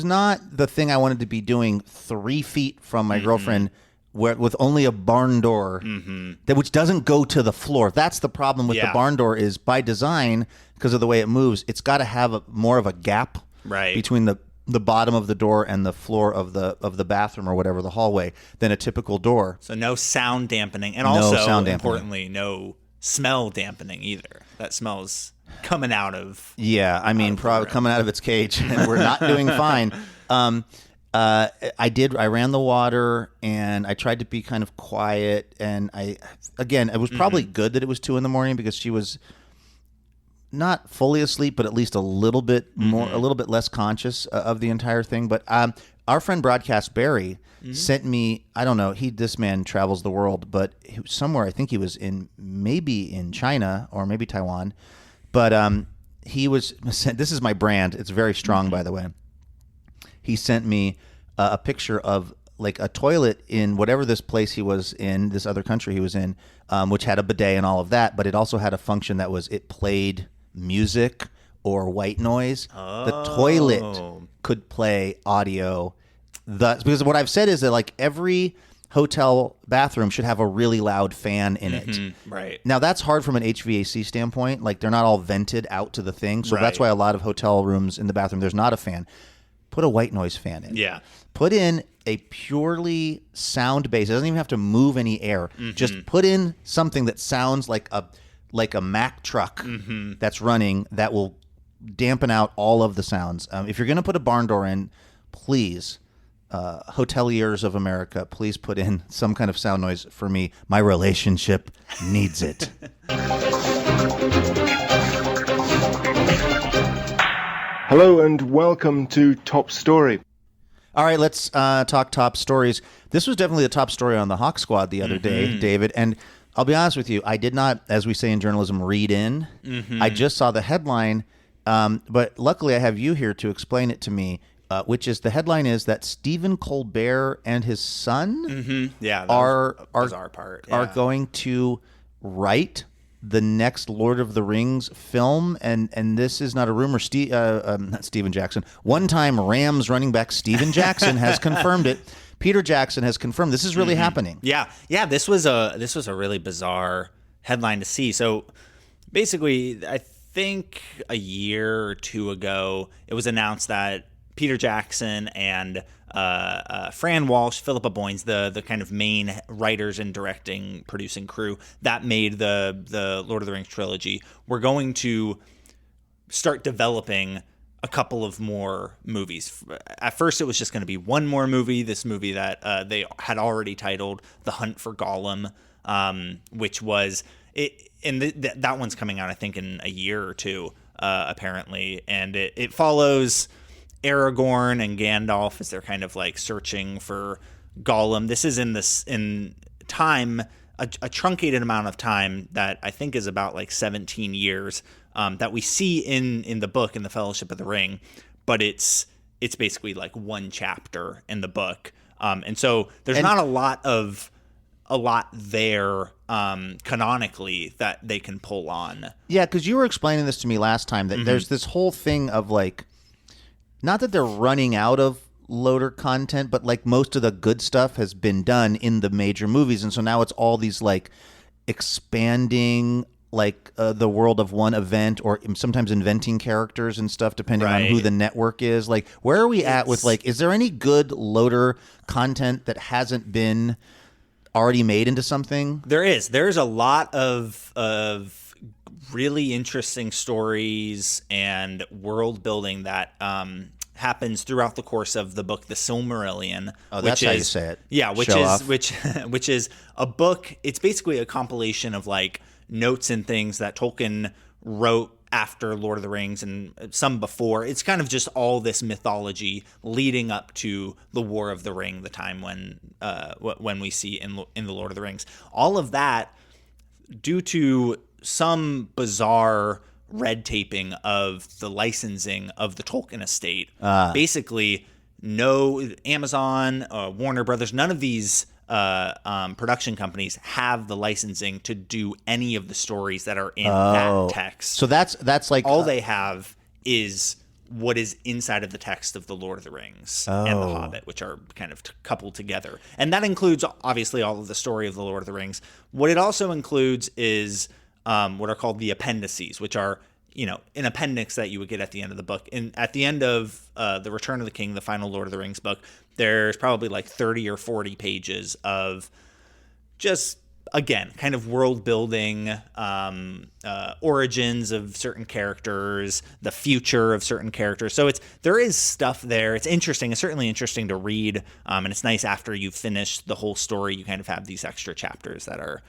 not the thing I wanted to be doing 3 feet from my girlfriend. With only a barn door which doesn't go to the floor. That's the problem with the barn door is by design, because of the way it moves, it's got to have more of a gap between the bottom of the door and the floor of the bathroom or whatever, the hallway, than a typical door. So no sound dampening, and also importantly, no smell dampening either. That smells coming out of I mean, probably coming out of its cage, and we're not doing fine. I ran the water and I tried to be kind of quiet, and it was probably good that it was 2 a.m. because she was not fully asleep, but at least a little bit a little bit less conscious of the entire thing. But our friend Broadcast Barry sent me, I don't know, this man travels the world, but somewhere, I think he was maybe in China or maybe Taiwan, but he was sent, this is my brand, it's very strong by the way. He sent me a picture of like a toilet in whatever this place he was in, this other country he was in, which had a bidet and all of that, but it also had a function that was it played music or white noise. The toilet could play audio. Because what I've said is that like every hotel bathroom should have a really loud fan in it. Right. Now, that's hard from an HVAC standpoint. Like, they're not all vented out to the thing. So that's Right. why a lot of hotel rooms in the bathroom, there's not a fan. Put a white noise fan in. Yeah. Put in a purely sound base. It doesn't even have to move any air. Just put in something that sounds like a Mack truck that's running that will dampen out all of the sounds. If you're going to put a barn door in, please, hoteliers of America, please put in some kind of sound noise for me. My relationship needs it. Hello and welcome to Top Story. All right, let's talk top stories. This was definitely the top story on the Hawk Squad the other day, David. And I'll be honest with you, I did not, as we say in journalism, read in. I just saw the headline, but luckily I have you here to explain it to me, which is the headline is that Stephen Colbert and his son Yeah, that are was a bizarre part. are Yeah. going to write the next Lord of the Rings film, and this is not a rumor. Not Steven Jackson. One-time Rams running back Steven Jackson has confirmed it. Peter Jackson has confirmed this is really happening. Yeah. This was a really bizarre headline to see. So basically, I think a year or two ago, it was announced that Peter Jackson and Fran Walsh, Philippa Boyens, the kind of main writers and directing, producing crew that made the Lord of the Rings trilogy, were going to start developing a couple of more movies. At first, it was just going to be one more movie, this movie that they had already titled The Hunt for Gollum, which was it. And that one's coming out, I think, in a year or two, apparently. And it follows Aragorn and Gandalf as they're kind of like searching for Gollum. This is in time, a truncated amount of time that I think is about like 17 years that we see in the book, in the Fellowship of the Ring, but it's basically like one chapter in the book. And so there's not a lot there canonically that they can pull on. Yeah, because you were explaining this to me last time, that there's this whole thing of like, not that they're running out of loader content, but like most of the good stuff has been done in the major movies. And so now it's all these like expanding like the world of one event, or sometimes inventing characters and stuff depending on who the network is. Like, where are we at with like, is there any good loader content that hasn't been already made into something? There's a lot of really interesting stories and world building that happens throughout the course of the book The Silmarillion. Oh, that's how you say it. Yeah, which is a book. It's basically a compilation of like notes and things that Tolkien wrote after Lord of the Rings and some before. It's kind of just all this mythology leading up to the War of the Ring, the time when we see in the Lord of the Rings. All of that, due to some bizarre red taping of the licensing of the Tolkien estate. Basically, no Amazon, Warner Brothers, none of these production companies have the licensing to do any of the stories that are in that text. So that's like all they have is what is inside of the text of the Lord of the Rings and the Hobbit, which are kind of coupled together. And that includes obviously all of the story of the Lord of the Rings. What it also includes is what are called the appendices, which are, an appendix that you would get at the end of the book. And at the end of The Return of the King, the final Lord of the Rings book, there's probably like 30 or 40 pages of just, again, kind of world building, origins of certain characters, the future of certain characters. So there is stuff there. It's interesting. It's certainly interesting to read. And it's nice after you finish the whole story, you kind of have these extra chapters that are,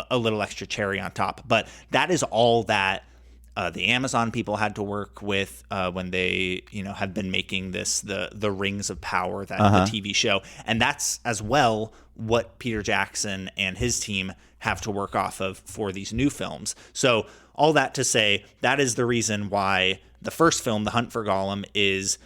a little extra cherry on top. But that is all that the Amazon people had to work with when they, have been making this the Rings of Power, the TV show, and that's as well what Peter Jackson and his team have to work off of for these new films. So all that to say, that is the reason why the first film, The Hunt for Gollum, is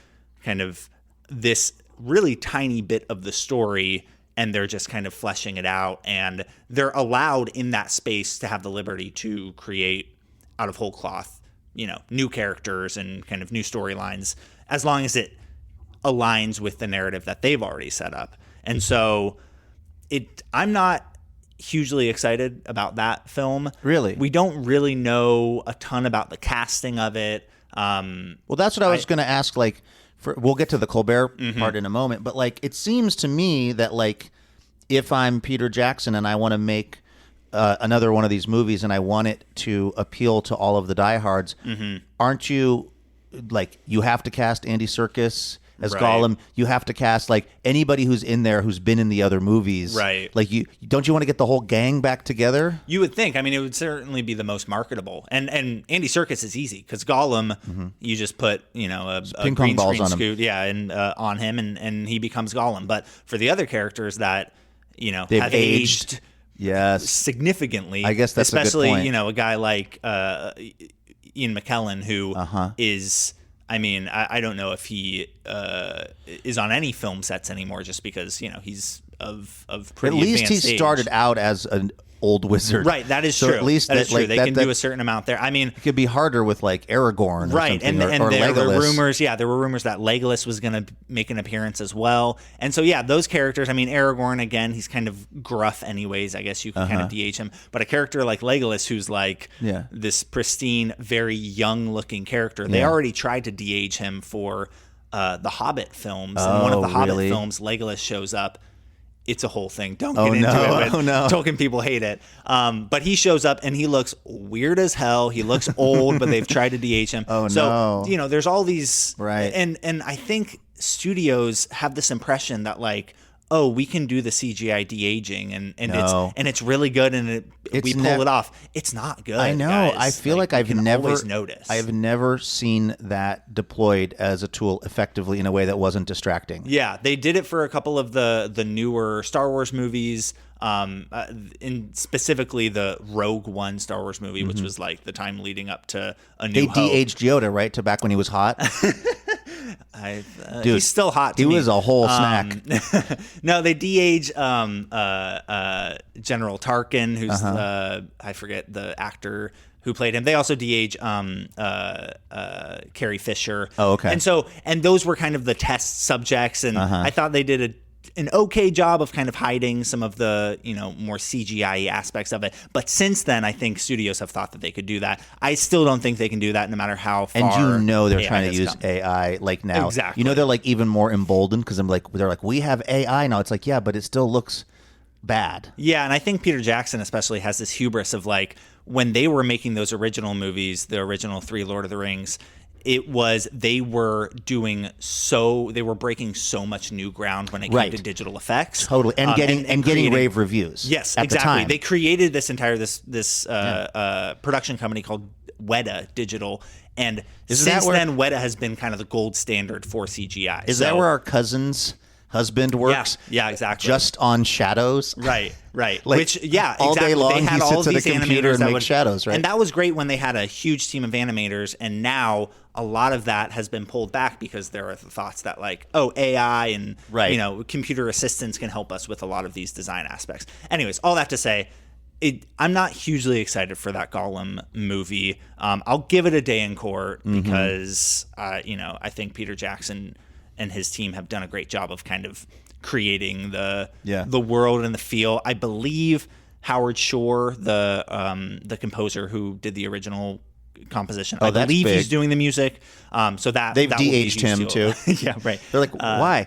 kind of this really tiny bit of the story, and they're just kind of fleshing it out, and they're allowed in that space to have the liberty to create out of whole cloth, new characters and kind of new storylines, as long as it aligns with the narrative that they've already set up. And so I'm not hugely excited about that film. Really? We don't really know a ton about the casting of it. Well, that's what I was going to ask. Like, we'll get to the Colbert part in a moment, but like, it seems to me that like, if I'm Peter Jackson and I want to make another one of these movies and I want it to appeal to all of the diehards, aren't you like, you have to cast Andy Serkis as Gollum? You have to cast like anybody who's in there who's been in the other movies, right? Like, you want to get the whole gang back together? You would think. I mean, it would certainly be the most marketable. And Andy Serkis is easy because Gollum, you just put a ping pong green balls screen on him. scoot, and on him, and he becomes Gollum. But for the other characters that they've have aged significantly, I guess that's especially a good point. A guy like Ian McKellen who is. I mean, I don't know if he is on any film sets anymore, just because he's of pretty At least he advanced age. started out as an old wizard, right? That is so true. At least that is true. Like, they can do a certain amount there. I mean, it could be harder with like Aragorn, or right? something, And or there Legolas. were rumors. Yeah, there were rumors that Legolas was going to make an appearance as well. And so those characters. I mean, Aragorn again, he's kind of gruff, anyways. I guess you can kind of DH him. But a character like Legolas, who's like this pristine, very young-looking character, they already tried to DH him for the Hobbit films. And one of the Hobbit films, Legolas shows up. It's a whole thing. Don't get into it. Tolkien people hate it. But he shows up and he looks weird as hell. He looks old, but they've tried to DH him. So, there's all these. Right. And I think studios have this impression that like, oh, we can do the CGI de-aging and it's really good and we pull it off. It's not good. I know. Guys. I feel like I've never noticed. I've never seen that deployed as a tool effectively in a way that wasn't distracting. Yeah, they did it for a couple of the newer Star Wars movies, in specifically the Rogue One Star Wars movie, which was like the time leading up to A New Hope. They de-aged Yoda, right, to back when he was hot. Dude, he's still hot to me. He was a whole snack. No, they de-age General Tarkin, who's I forget the actor who played him. They also de-age Carrie Fisher. Oh, okay. And those were kind of the test subjects, and I thought they did an okay job of kind of hiding some of the more CGI aspects of it. But since then, I think studios have thought that they could do that. I still don't think they can do that, no matter how far. And they're AI trying to use come. AI like now. Exactly. They're like even more emboldened because they're like, we have AI now. It's like, yeah, but it still looks bad. Yeah, and I think Peter Jackson especially has this hubris of like, when they were making those original movies, the original 3 Lord of the Rings, they were breaking so much new ground when it came to digital effects. Totally. And getting rave reviews. Yes, at exactly. the time. They created this entire production company called Weta Digital, and since then Weta has been kind of the gold standard for CGI. Is that where our cousin's husband works? Yeah, exactly. Just on shadows. Right. Like, Which, all exactly. day long They had he all sits at a these computer animators and makes shadows, right? And that was great when they had a huge team of animators, and now a lot of that has been pulled back because there are thoughts that like, oh, AI and computer assistants can help us with a lot of these design aspects. Anyways, all that to say, I'm not hugely excited for that Gollum movie. I'll give it a day in court because I think Peter Jackson and his team have done a great job of kind of creating the world and the feel. I believe Howard Shore, the composer who did the original composition, I believe he's doing the music. So they've de-aged him too. Yeah, right. They're like, why?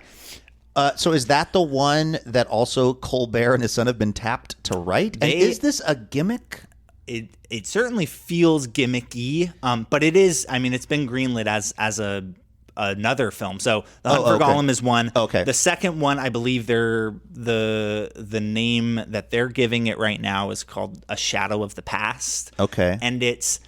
So is that the one that also Colbert and his son have been tapped to write? And is this a gimmick? It certainly feels gimmicky, but it is. I mean, it's been greenlit as another film. So The Hunt for Gollum is one. Okay. The second one, I believe the name that they're giving it right now is called A Shadow of the Past. Okay. And it's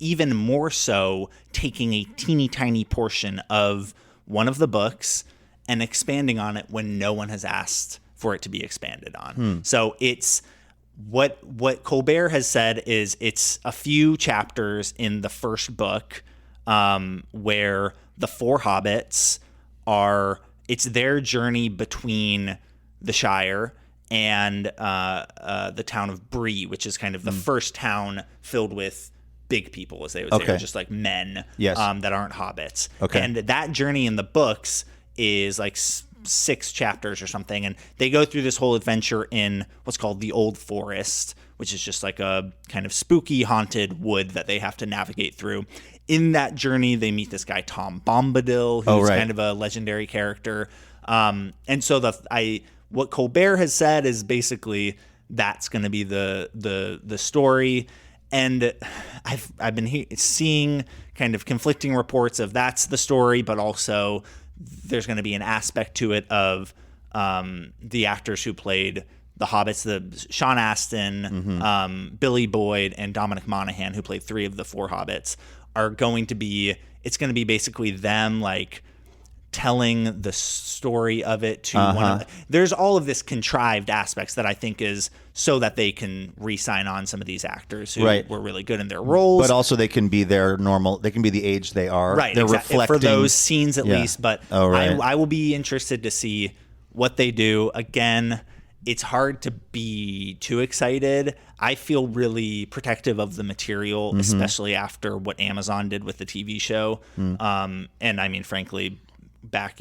even more so taking a teeny tiny portion of one of the books and expanding on it when no one has asked for it to be expanded on. So it's what Colbert has said is it's a few chapters in the first book where the 4 hobbits it's their journey between the Shire and the town of Bree, which is kind of the first town filled with big people, as they would say, or just like men that aren't hobbits. Okay. And that journey in the books is like 6 chapters or something, and they go through this whole adventure in what's called the Old Forest, which is just like a kind of spooky, haunted wood that they have to navigate through. In that journey, they meet this guy Tom Bombadil, who's kind of a legendary character. And so what Colbert has said is basically that's going to be the story. And I've been seeing kind of conflicting reports of that's the story, but also there's going to be an aspect to it of the actors who played the Hobbits, Sean Astin, Billy Boyd, and Dominic Monaghan, who played 3 of the 4 Hobbits, are going to be. It's going to be basically them like telling the story of it to one of there's all of this contrived aspects that I think is so that they can re-sign on some of these actors who were really good in their roles, but also they can be they can be the age they are, they're reflecting for those scenes at least. But I will be interested to see what they do. Again, it's hard to be too excited. I feel really protective of the material, especially after what Amazon did with the TV show. And I mean, frankly, back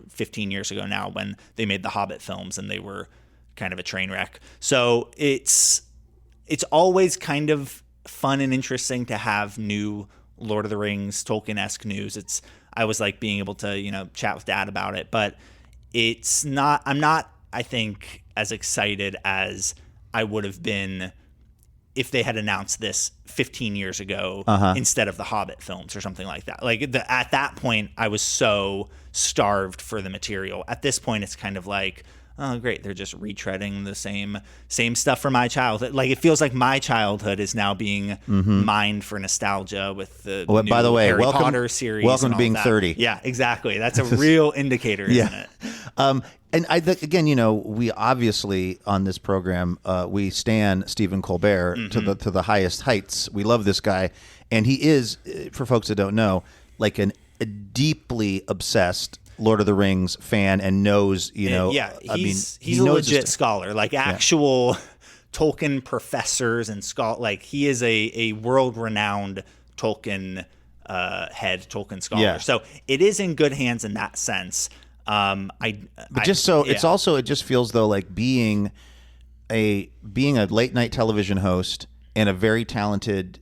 15 years ago now when they made the Hobbit films and they were kind of a train wreck. So it's always kind of fun and interesting to have new Lord of the Rings Tolkien-esque news. I was like being able to chat with Dad about it, but I'm not I think as excited as I would have been if they had announced this 15 years ago instead of the Hobbit films or something like that. Like at that point, I was so starved for the material. At this point, it's kind of like, oh, great, they're just retreading the same stuff from my childhood. Like it feels like my childhood is now being mined for nostalgia with the new by the way, Harry Potter series. Welcome to being 30. Yeah, exactly. That's a real indicator, isn't it? And again, we obviously on this program we stan Stephen Colbert to the highest heights. We love this guy, and he is, for folks that don't know, like a deeply obsessed Lord of the Rings fan, and knows he's a legit scholar, like actual Tolkien professors and like he is a world renowned Tolkien Tolkien scholar. Yeah. So it is in good hands in that sense. It's also, it just feels though like being a late night television host and a very talented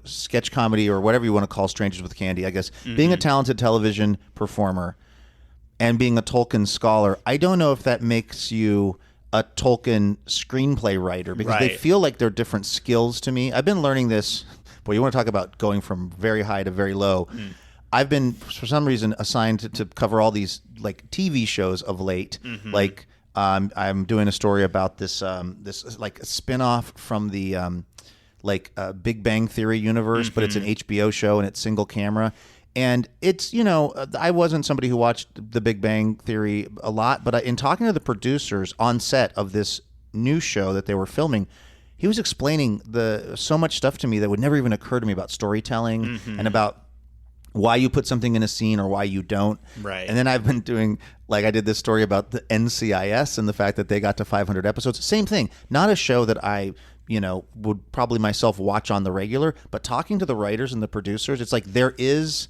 sketch comedy or whatever you want to call Strangers with Candy, I guess, being a talented television performer and being a Tolkien scholar, I don't know if that makes you a Tolkien screenplay writer, because they feel like they're different skills to me. I've been learning this. Boy, you want to talk about going from very high to very low. I've been, for some reason, assigned to cover all these like TV shows of late. Like I'm doing a story about this like a spinoff from the Big Bang Theory universe, but it's an HBO show and it's single camera. And it's, I wasn't somebody who watched The Big Bang Theory a lot, but in talking to the producers on set of this new show that they were filming, he was explaining so much stuff to me that would never even occur to me about storytelling and about why you put something in a scene or why you don't. Right. And then I've been doing, like I did this story about the NCIS and the fact that they got to 500 episodes. Same thing. Not a show that I, would probably myself watch on the regular, but talking to the writers and the producers, it's like there is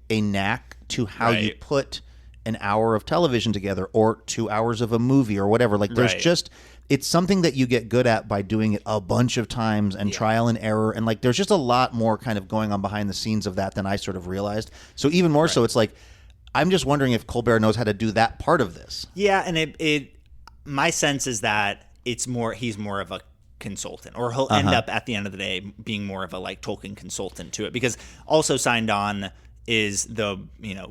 a knack to how you put an hour of television together or 2 hours of a movie or whatever. Like there's just, it's something that you get good at by doing it a bunch of times and trial and error. And like, there's just a lot more kind of going on behind the scenes of that than I sort of realized. So even more so, it's like, I'm just wondering if Colbert knows how to do that part of this. Yeah. And my sense is that he's more of a consultant, or he'll end up at the end of the day being more of a like Tolkien consultant to it, because also signed on is the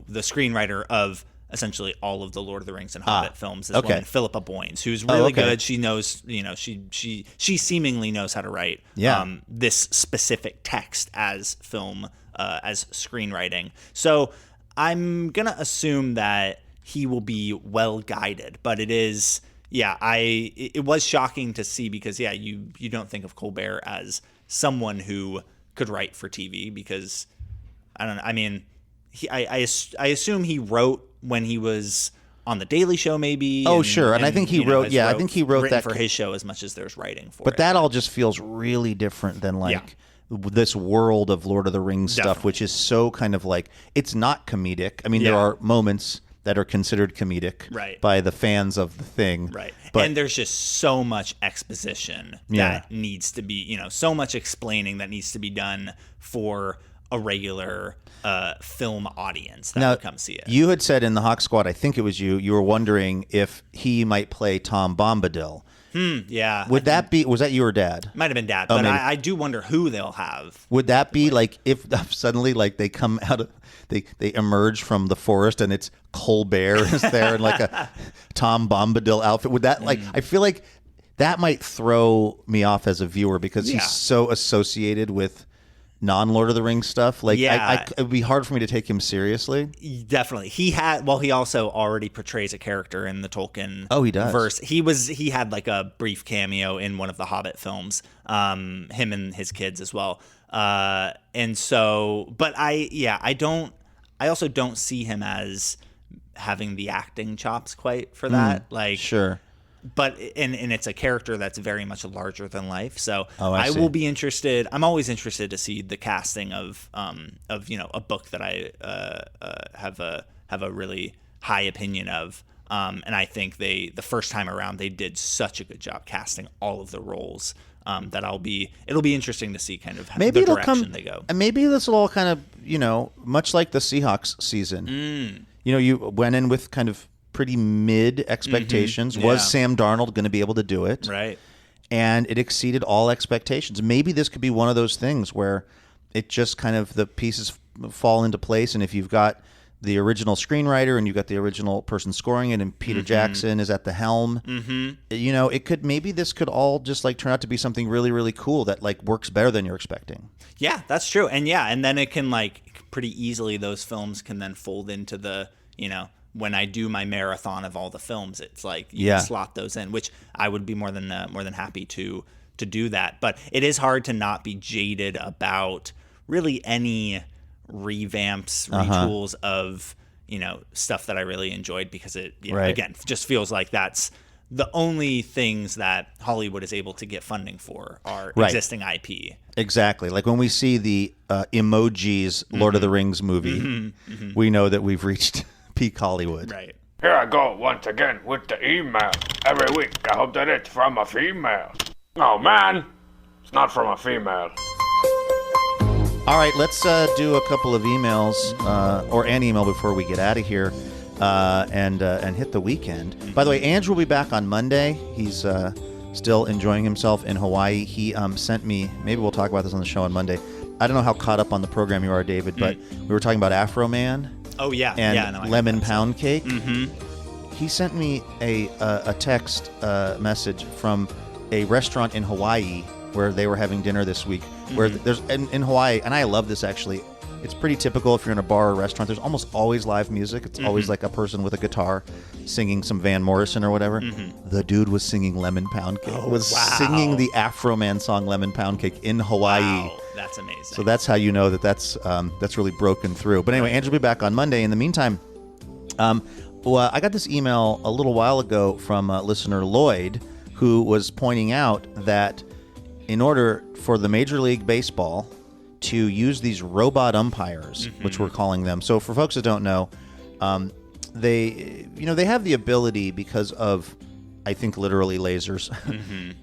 screenwriter of essentially all of the Lord of the Rings and Hobbit films, this woman Philippa Boyens, who's really good. She knows, she seemingly knows how to write this specific text as film, as screenwriting. So I'm gonna assume that he will be well guided, but it is, it was shocking to see, because you don't think of Colbert as someone who could write for TV, because I don't know. I mean, I assume he wrote when he was on the Daily Show, maybe. Oh, sure. And I think he wrote. I think he wrote that for his show as much as there's writing for it. But that all just feels really different than like this world of Lord of the Rings stuff, which is so kind of like, it's not comedic. I mean, there are moments, that are considered comedic Right. by the fans of the thing. Right. But And there's just so much exposition that needs to be, so much explaining that needs to be done for a regular film audience that would come see it. You had said in the Hawk Squad, I think it was you were wondering if he might play Tom Bombadil. Yeah. Was that you or Dad? Might have been Dad, Oh, but maybe. I do wonder who they'll have. Would that be like if suddenly like they come out of they emerge from the forest and it's Colbert is there in like a Tom Bombadil outfit? Would that like I feel like that might throw me off as a viewer because he's so associated with non-Lord of the Rings stuff. Like it'd be hard for me to take him seriously. Definitely. He also already portrays a character in the Tolkien he does. verse. He had like a brief cameo in one of the Hobbit films, him and his kids as well. And so, but I also don't see him as having the acting chops quite for that. Sure. But and it's a character that's very much larger than life. So I see. will be interested. I'm always interested to see the casting of a book that I have a really high opinion of. And I think the first time around they did such a good job casting all of the roles that it'll be interesting to see kind of Maybe the it'll direction come, they go. and maybe this will all kind of much like the Seahawks season. You went in with kind of pretty mid expectations. Mm-hmm. Was Sam Darnold going to be able to do it? Right. And it exceeded all expectations. Maybe this could be one of those things where it just kind of the pieces fall into place. And if you've got the original screenwriter and you've got the original person scoring it and Peter Jackson is at the helm, this could all just like turn out to be something really, really cool that like works better than you're expecting. Yeah, that's true. And and then it can like pretty easily those films can then fold into the, when I do my marathon of all the films, it's like you can slot those in, which I would be more than happy to do that. But it is hard to not be jaded about really any revamps, retools of stuff that I really enjoyed because it again just feels like that's the only things that Hollywood is able to get funding for are existing IP. Exactly. Like when we see the emojis Lord of the Rings movie, we know that we've reached peak Hollywood. Right. Here I go once again with the email. Every week I hope that it's from a female. Oh man, it's not from a female. All right, let's do a couple of emails or an email before we get out of here and hit the weekend. By the way, Andrew will be back on Monday. He's still enjoying himself in Hawaii. He sent me, maybe we'll talk about this on the show on Monday. I don't know how caught up on the program you are, David, but we were talking about Afro Man. Oh, yeah. And lemon pound cake. Mm-hmm. He sent me a text message from a restaurant in Hawaii where they were having dinner this week. Where there's in Hawaii, and I love this actually. It's pretty typical if you're in a bar or restaurant. There's almost always live music. It's always like a person with a guitar singing some Van Morrison or whatever. The dude was singing Lemon Pound Cake. Singing the Afro Man song Lemon Pound Cake in Hawaii. Wow, that's amazing. So that's how you know that's really broken through. But anyway, Andrew will be back on Monday. In the meantime, I got this email a little while ago from listener Lloyd, who was pointing out that in order for the Major League Baseball to use these robot umpires, which we're calling them. So for folks that don't know, they have the ability because of, I think, literally lasers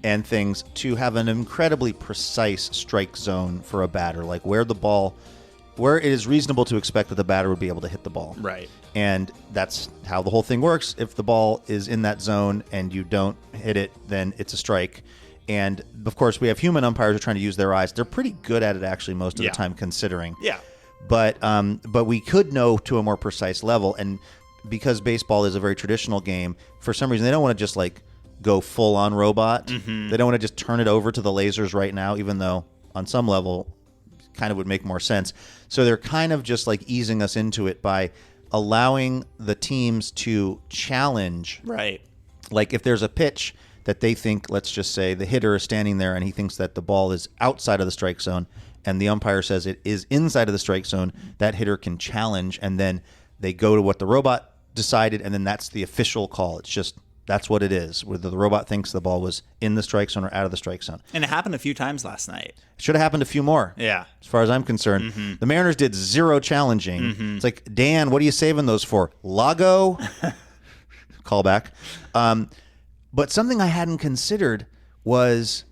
and things to have an incredibly precise strike zone for a batter, like where it is reasonable to expect that the batter would be able to hit the ball. Right. And that's how the whole thing works. If the ball is in that zone and you don't hit it, then it's a strike. And, of course, we have human umpires who are trying to use their eyes. They're pretty good at it, actually, most of the time, considering. Yeah. But we could know to a more precise level. And because baseball is a very traditional game, for some reason, they don't want to just, like, go full-on robot. They don't want to just turn it over to the lasers right now, even though, on some level, kind of would make more sense. So they're kind of just, like, easing us into it by allowing the teams to challenge. Right. Like, if there's a pitch that they think, let's just say the hitter is standing there and he thinks that the ball is outside of the strike zone and the umpire says it is inside of the strike zone, that hitter can challenge, and then they go to what the robot decided, and then that's the official call. It's just That's what it is. Whether the robot thinks the ball was in the strike zone or out of the strike zone. And it happened a few times last night. It should have happened a few more. Yeah. As far as I'm concerned. The Mariners did zero challenging. It's like, Dan, what are you saving those for? Lago? Callback. But something I hadn't considered was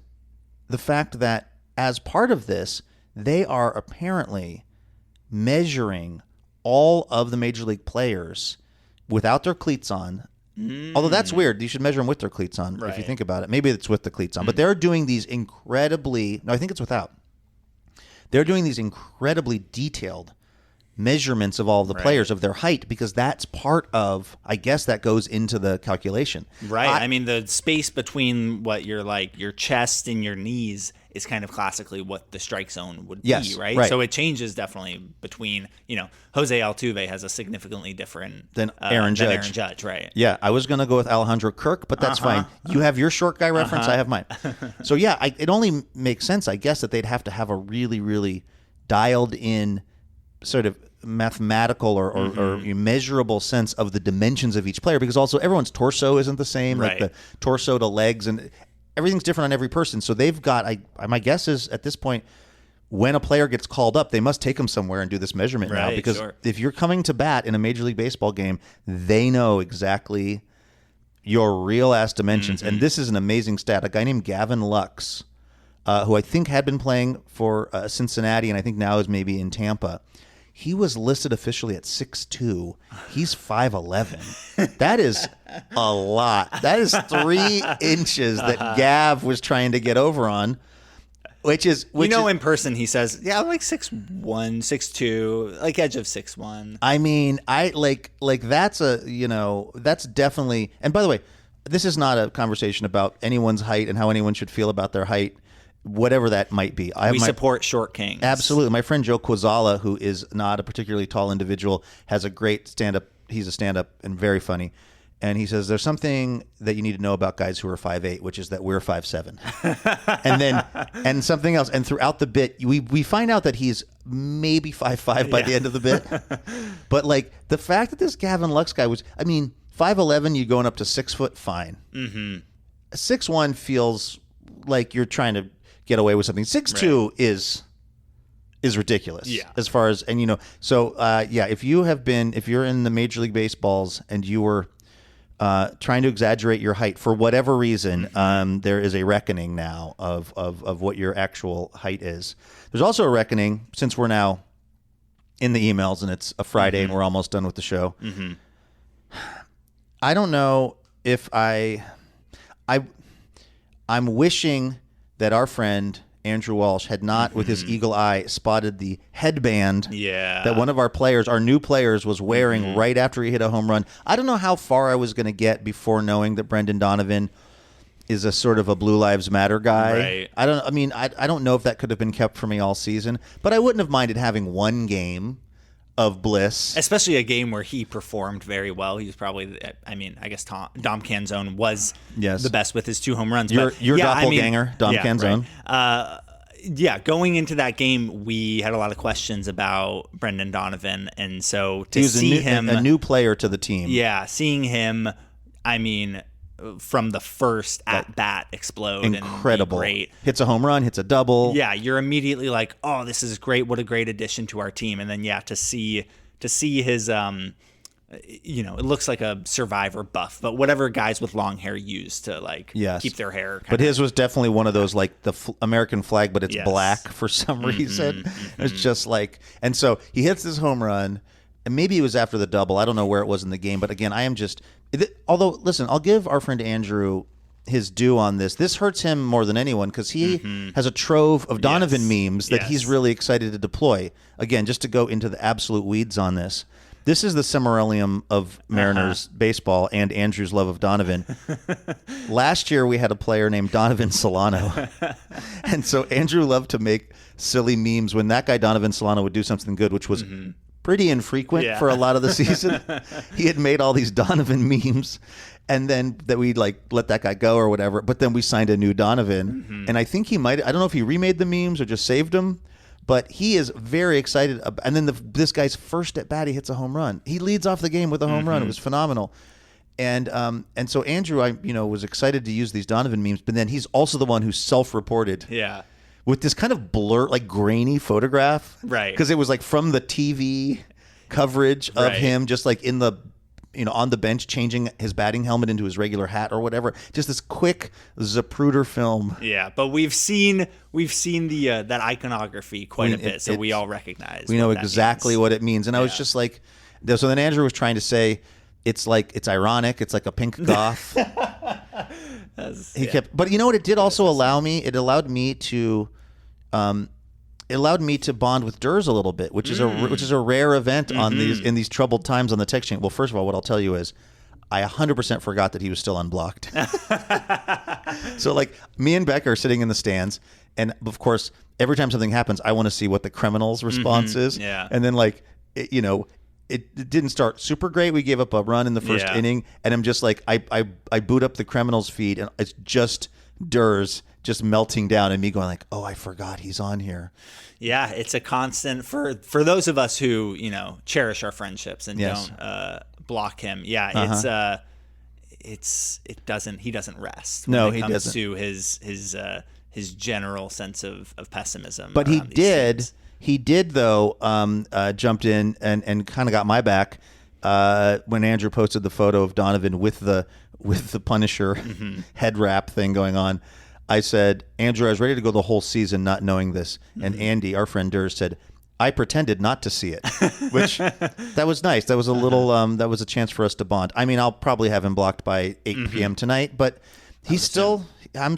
the fact that as part of this, they are apparently measuring all of the Major League players without their cleats on. Although that's weird. You should measure them with their cleats on if you think about it. Maybe it's with the cleats on. But they're doing these incredibly... No, I think it's without. They're doing these incredibly detailed measurements of all of the players, of their height, because that's part of... I guess that goes into the calculation. Right. I mean, the space between what your chest and your knees is kind of classically what the strike zone would be, right? So it changes definitely between, Jose Altuve has a significantly different than Aaron Judge, right? Yeah, I was going to go with Alejandro Kirk, but that's fine. You have your short guy reference, I have mine. So yeah, it only makes sense, I guess, that they'd have to have a really, really dialed in sort of mathematical or measurable sense of the dimensions of each player, because also everyone's torso isn't the same, like the torso to legs, and everything's different on every person. So they've got, my guess is at this point, when a player gets called up, they must take him somewhere and do this measurement now, because if you're coming to bat in a Major League Baseball game, they know exactly your real ass dimensions. And this is an amazing stat. A guy named Gavin Lux, who I think had been playing for Cincinnati and I think now is maybe in Tampa. He was listed officially at 6'2". He's 5'11". That is a lot. That is 3 inches that Gav was trying to get over on, which is... in person he says, yeah, like 6'1", 6'2", like edge of 6'1". I mean, that's that's definitely... And by the way, this is not a conversation about anyone's height and how anyone should feel about their height, whatever that might be. We support short kings. Absolutely. My friend Joe Quazala, who is not a particularly tall individual, has a great stand-up. He's a stand-up and very funny. And he says, there's something that you need to know about guys who are 5'8", which is that we're 5'7". and something else. And throughout the bit, we find out that he's maybe 5'5" by the end of the bit. But the fact that this Gavin Lux guy was, 5'11", you going up to 6 foot, fine. 6'1" feels like you're trying to get away with something. 6'2" is ridiculous. Yeah. As far as, and so if you're in the Major League Baseballs and you were trying to exaggerate your height for whatever reason, there is a reckoning now of what your actual height is. There's also a reckoning, since we're now in the emails and it's a Friday and we're almost done with the show. I don't know if I'm wishing that our friend Andrew Walsh had not, with his eagle eye, spotted the headband that one of our new players was wearing right after he hit a home run. I don't know how far I was going to get before knowing that Brendan Donovan is a sort of a Blue Lives Matter guy. I don't know if that could have been kept from me all season, but I wouldn't have minded having one game of bliss, especially a game where he performed very well. He was probably, I guess Dom Canzone was the best with his 2 home runs. Your doppelganger, Dom Canzone. Right. Going into that game, we had a lot of questions about Brendan Donovan, and so to see him, a new player to the team. Yeah, seeing him, from the first at bat explode, incredible, and be great. Hits a home run, hits a double. Yeah, you're immediately like, oh, this is great. What a great addition to our team. And then to see his it looks like a Survivor buff, but whatever guys with long hair use to keep their hair. But his was definitely one of those the American flag, but it's black for some reason. It's just and so he hits this home run. And maybe it was after the double. I don't know where it was in the game. But again, I am just... Although, listen, I'll give our friend Andrew his due on this. This hurts him more than anyone because he has a trove of Donovan memes that he's really excited to deploy. Again, just to go into the absolute weeds on this. This is the Cimarellium of Mariners baseball and Andrew's love of Donovan. Last year, we had a player named Donovan Solano. And so Andrew loved to make silly memes when that guy Donovan Solano would do something good, which was... pretty infrequent for a lot of the season. He had made all these Donovan memes, and then that we'd let that guy go or whatever. But then we signed a new Donovan, and I think he might. I don't know if he remade the memes or just saved them, but he is very excited. And then this guy's first at bat, he hits a home run. He leads off the game with a home run. It was phenomenal. And so Andrew, was excited to use these Donovan memes, but then he's also the one who self-reported. Yeah. With this kind of blur, like grainy photograph. Right. Because it was like from the TV coverage of him just like in the, on the bench changing his batting helmet into his regular hat or whatever. Just this quick Zapruder film. Yeah, but we've seen the that iconography quite a bit, so we all recognize. We know exactly what it means. And I was just like, so then Andrew was trying to say, it's ironic. It's like a pink goth. He kept, but you know what? It did also allow me. It allowed me to bond with Durs a little bit, which is a rare event on in these troubled times on the text chain. Well, first of all, what I'll tell you is, I 100% forgot that he was still unblocked. So like me and Becca are sitting in the stands, and of course, every time something happens, I want to see what the criminal's response is. Yeah. And then it didn't start super great. We gave up a run in the first inning, and I'm just like, I boot up the criminals feed, and it's just Durs just melting down, and me going like, oh, I forgot he's on here. Yeah, it's a constant for those of us who cherish our friendships and don't block him. Yeah, he doesn't rest. When it comes to his general sense of pessimism. But he did. He did, though, jumped in and kind of got my back when Andrew posted the photo of Donovan with the Punisher head wrap thing going on. I said, Andrew, I was ready to go the whole season not knowing this. And Andy, our friend Durs, said, I pretended not to see it, which that was nice. That was a little, that was a chance for us to bond. I mean, I'll probably have him blocked by 8 p.m. tonight, but he's still, I'm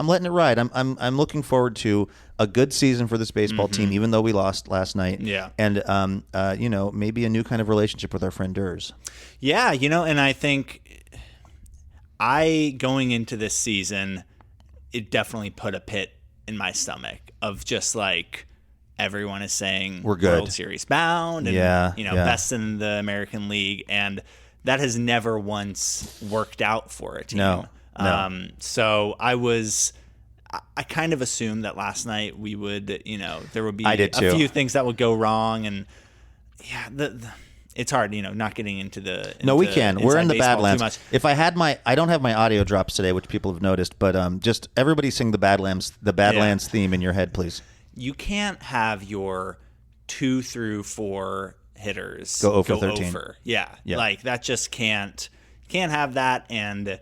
letting it ride. I'm looking forward to a good season for this baseball team, even though we lost last night. Yeah. And, maybe a new kind of relationship with our friend Durs. Yeah. And I think going into this season, it definitely put a pit in my stomach of just like, everyone is saying we're good, World Series bound, and best in the American League, and that has never once worked out for a team. No. So I kind of assumed that last night we would, there would be a few things that would go wrong, and it's hard, not getting into the. No, we can. We're in the Badlands. If I don't have my audio drops today, which people have noticed, but just everybody sing the Badlands theme in your head, please. You can't have your 2 through 4 hitters go 0 for 13. Over. Yeah, like that just can't have that and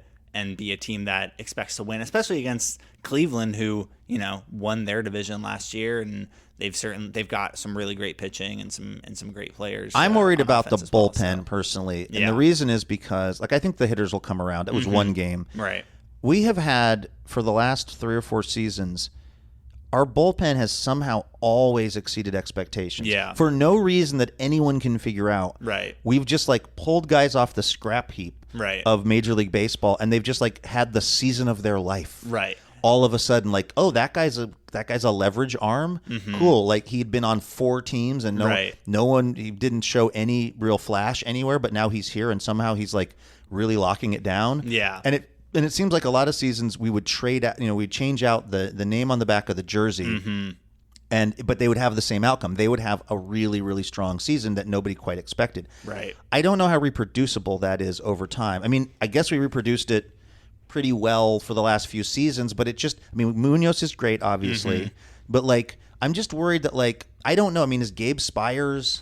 be a team that expects to win, especially against Cleveland, who won their division last year, and they've got some really great pitching and some great players. I'm worried about the bullpen personally, and the reason is because I think the hitters will come around. It was one game, right? We have had for the last 3 or 4 seasons. Our bullpen has somehow always exceeded expectations. Yeah. For no reason that anyone can figure out. Right. We've just pulled guys off the scrap heap of Major League Baseball, and they've just had the season of their life. Right. All of a sudden, that guy's a leverage arm. Cool. He'd been on 4 teams, and he didn't show any real flash anywhere, but now he's here, and somehow he's really locking it down. Yeah. And it seems like a lot of seasons we would trade out, we'd change out the name on the back of the jersey, but they would have the same outcome. They would have a really, really strong season that nobody quite expected. Right. I don't know how reproducible that is over time. I mean, I guess we reproduced it pretty well for the last few seasons, but Munoz is great, obviously, but I'm just worried that I don't know. I mean, is Gabe Spires?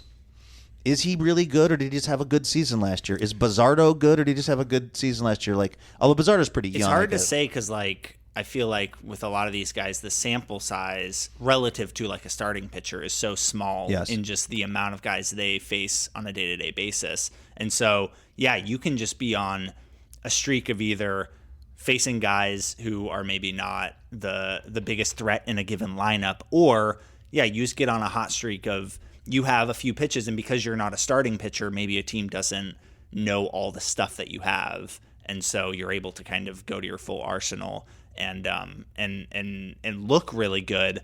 Is he really good, or did he just have a good season last year? Is Bazardo good, or did he just have a good season last year? Although Bazardo's pretty young. It's hard to say because, I feel like with a lot of these guys, the sample size relative to a starting pitcher is so small in just the amount of guys they face on a day-to-day basis. And so, you can just be on a streak of either facing guys who are maybe not the biggest threat in a given lineup, or, you just get on a hot streak of you have a few pitches, and because you're not a starting pitcher, maybe a team doesn't know all the stuff that you have, and so you're able to kind of go to your full arsenal and look really good.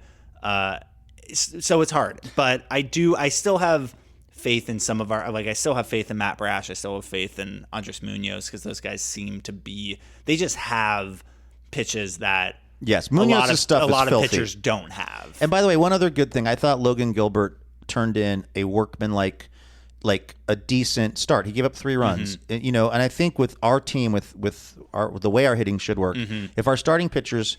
So it's hard, but I still have faith in some of our I still have faith in Matt Brash. I still have faith in Andres Munoz because those guys seem to they just have pitches that Munoz's stuff is a lot of filthy. pitchers don't have. And by the way, one other good thing, I thought Logan Gilbert turned in a workman-like like a decent start. He gave up 3 runs, you know, and I think with our team, with the way our hitting should work, if our starting pitchers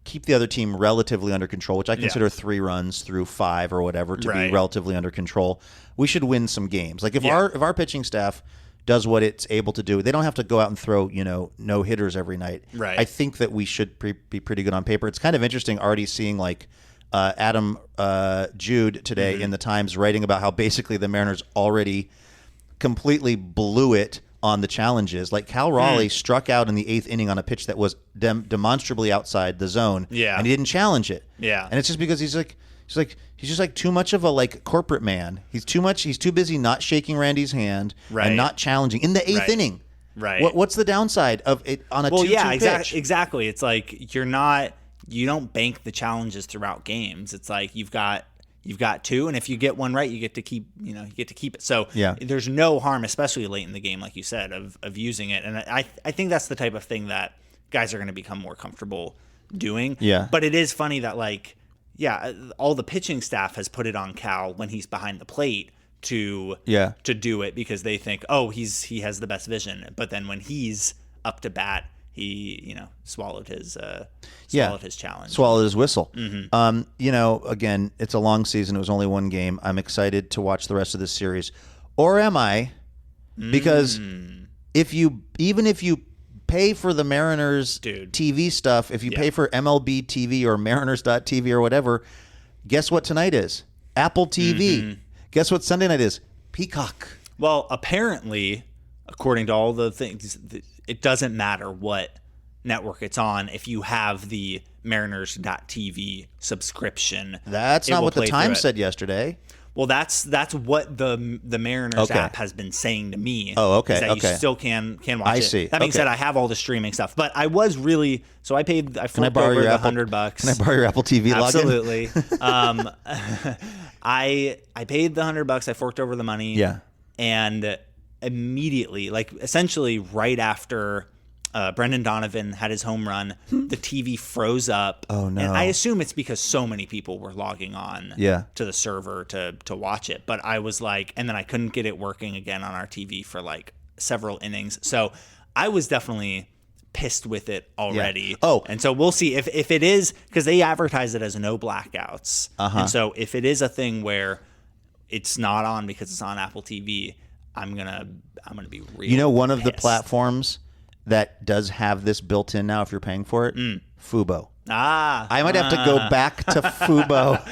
keep the other team relatively under control, which I consider 3 runs through 5 or whatever to be relatively under control, we should win some games. Like if our pitching staff does what it's able to do, they don't have to go out and throw, you know, no hitters every night. Right. I think that we should be pretty good on paper. It's kind of interesting already seeing like Adam Jude today in the Times writing about how basically the Mariners already completely blew it on the challenges. Like Cal Raleigh struck out in the 8th inning on a pitch that was demonstrably outside the zone, and he didn't challenge it. And it's just because he's just like too much of a like corporate man. He's too busy not shaking Randy's hand and not challenging in the 8th inning. What's the downside of it on a 2-2 pitch? Exactly. It's like you don't bank the challenges throughout games. It's like you've got 2, and if you get one right, you get to keep it. So there's no harm, especially late in the game, like you said, of using it. And I think that's the type of thing that guys are going to become more comfortable doing. But it is funny that all the pitching staff has put it on Cal when he's behind the plate to do it because they think, he has the best vision. But then when he's up to bat, he swallowed his challenge, swallowed his whistle. Again, it's a long season. It was only 1 game. I'm excited to watch the rest of this series, or am I? Because if you pay for the Mariners TV stuff, if you pay for MLB TV or Mariners.tv or whatever, guess what tonight is? Apple TV. Guess what Sunday night is? Peacock. Well, apparently, according to all the things, it doesn't matter what network it's on if you have the Mariners.tv subscription. That's not what the Times said yesterday. Well, that's what the Mariners app has been saying to me. Oh, okay. Is that you still can watch it. I see. That being said, I have all the streaming stuff, but I was really I forked over the $100. Can I borrow your Apple TV login? Absolutely. I paid the $100. I forked over the money. Yeah. And immediately, like essentially right after Brendan Donovan had his home run, the TV froze up. Oh, no. And I assume it's because so many people were logging on to the server to watch it. But I was like, and then I couldn't get it working again on our TV for like several innings. So I was definitely pissed with it already. And so we'll see if it is, because they advertise it as no blackouts. And so if it is a thing where it's not on because it's on Apple TV, I'm gonna be real one of pissed. the platforms that does have this built in now if you're paying for it, Fubo. I might have to go back to Fubo.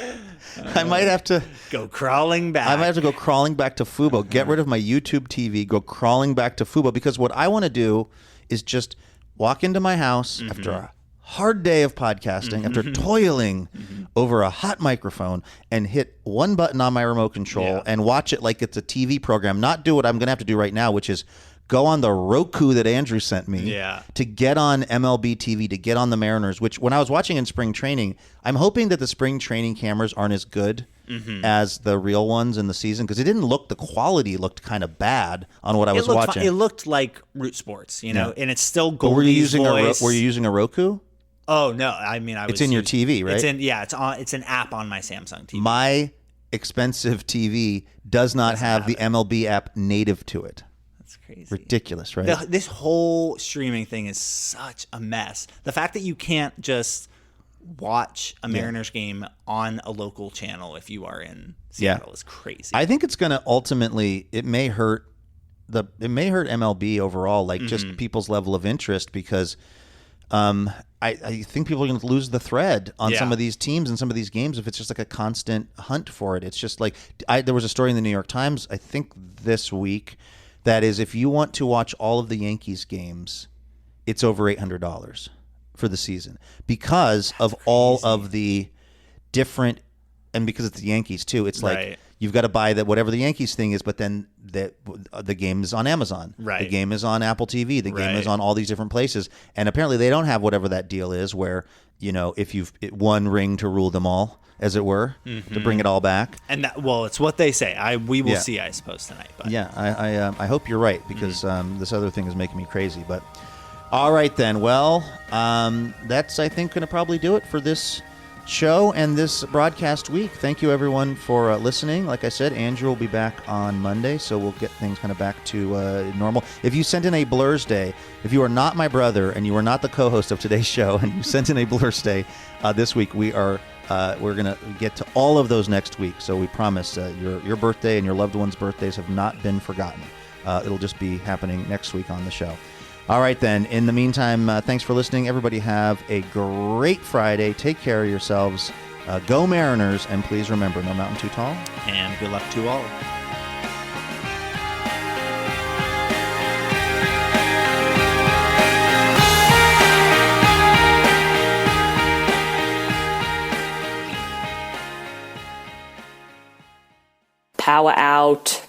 I might have to go crawling back. I might have to go crawling back to Fubo. Get rid of my YouTube TV, go crawling back to Fubo, because what I want to do is just walk into my house after a hard day of podcasting, after toiling over a hot microphone, and hit one button on my remote control and watch it like it's a TV program. Not do what I'm going to have to do right now, which is go on the Roku that Andrew sent me to get on MLB TV, to get on the Mariners, which when I was watching in spring training, I'm hoping that the spring training cameras aren't as good as the real ones in the season, because the quality looked kind of bad on what I was watching. It looked like Root Sports, and it's still Goldie's voice. Were you using a Roku? Oh no! I mean, it's in your TV, right? It's an app on my Samsung TV. My expensive TV does not have the MLB app native to it. That's crazy. Ridiculous, right? This whole streaming thing is such a mess. The fact that you can't just watch a Mariners game on a local channel if you are in Seattle is crazy. I think it's going to ultimately, it may hurt MLB overall, like just people's level of interest, because I think people are going to lose the thread on some of these teams and some of these games if it's just like a constant hunt for it. It's just like there was a story in the New York Times, I think this week, that is, if you want to watch all of the Yankees games, it's over $800 for the season because of all of the different, and because it's the Yankees too. It's like you've got to buy that whatever the Yankees thing is, but then the game is on Amazon. Right. The game is on Apple TV. The game is on all these different places, and apparently they don't have whatever that deal is, where if you've one ring to rule them all, as it were, to bring it all back. And it's what they say. We will see, I suppose, tonight. But. Yeah, I hope you're right, because this other thing is making me crazy. But all right then. Well, that's I think going to probably do it for this show and this broadcast week. Thank you, everyone, for listening. Like I said, Andrew will be back on Monday, so we'll get things kind of back to normal. If you sent in a Blur's Day, if you are not my brother and you are not the co-host of today's show and you sent in a Blur's Day this week, we're going to get to all of those next week. So we promise your birthday and your loved ones' birthdays have not been forgotten. It'll just be happening next week on the show. All right, then. In the meantime, thanks for listening. Everybody have a great Friday. Take care of yourselves. Go Mariners. And please remember, no mountain too tall. And good luck to all. Power out.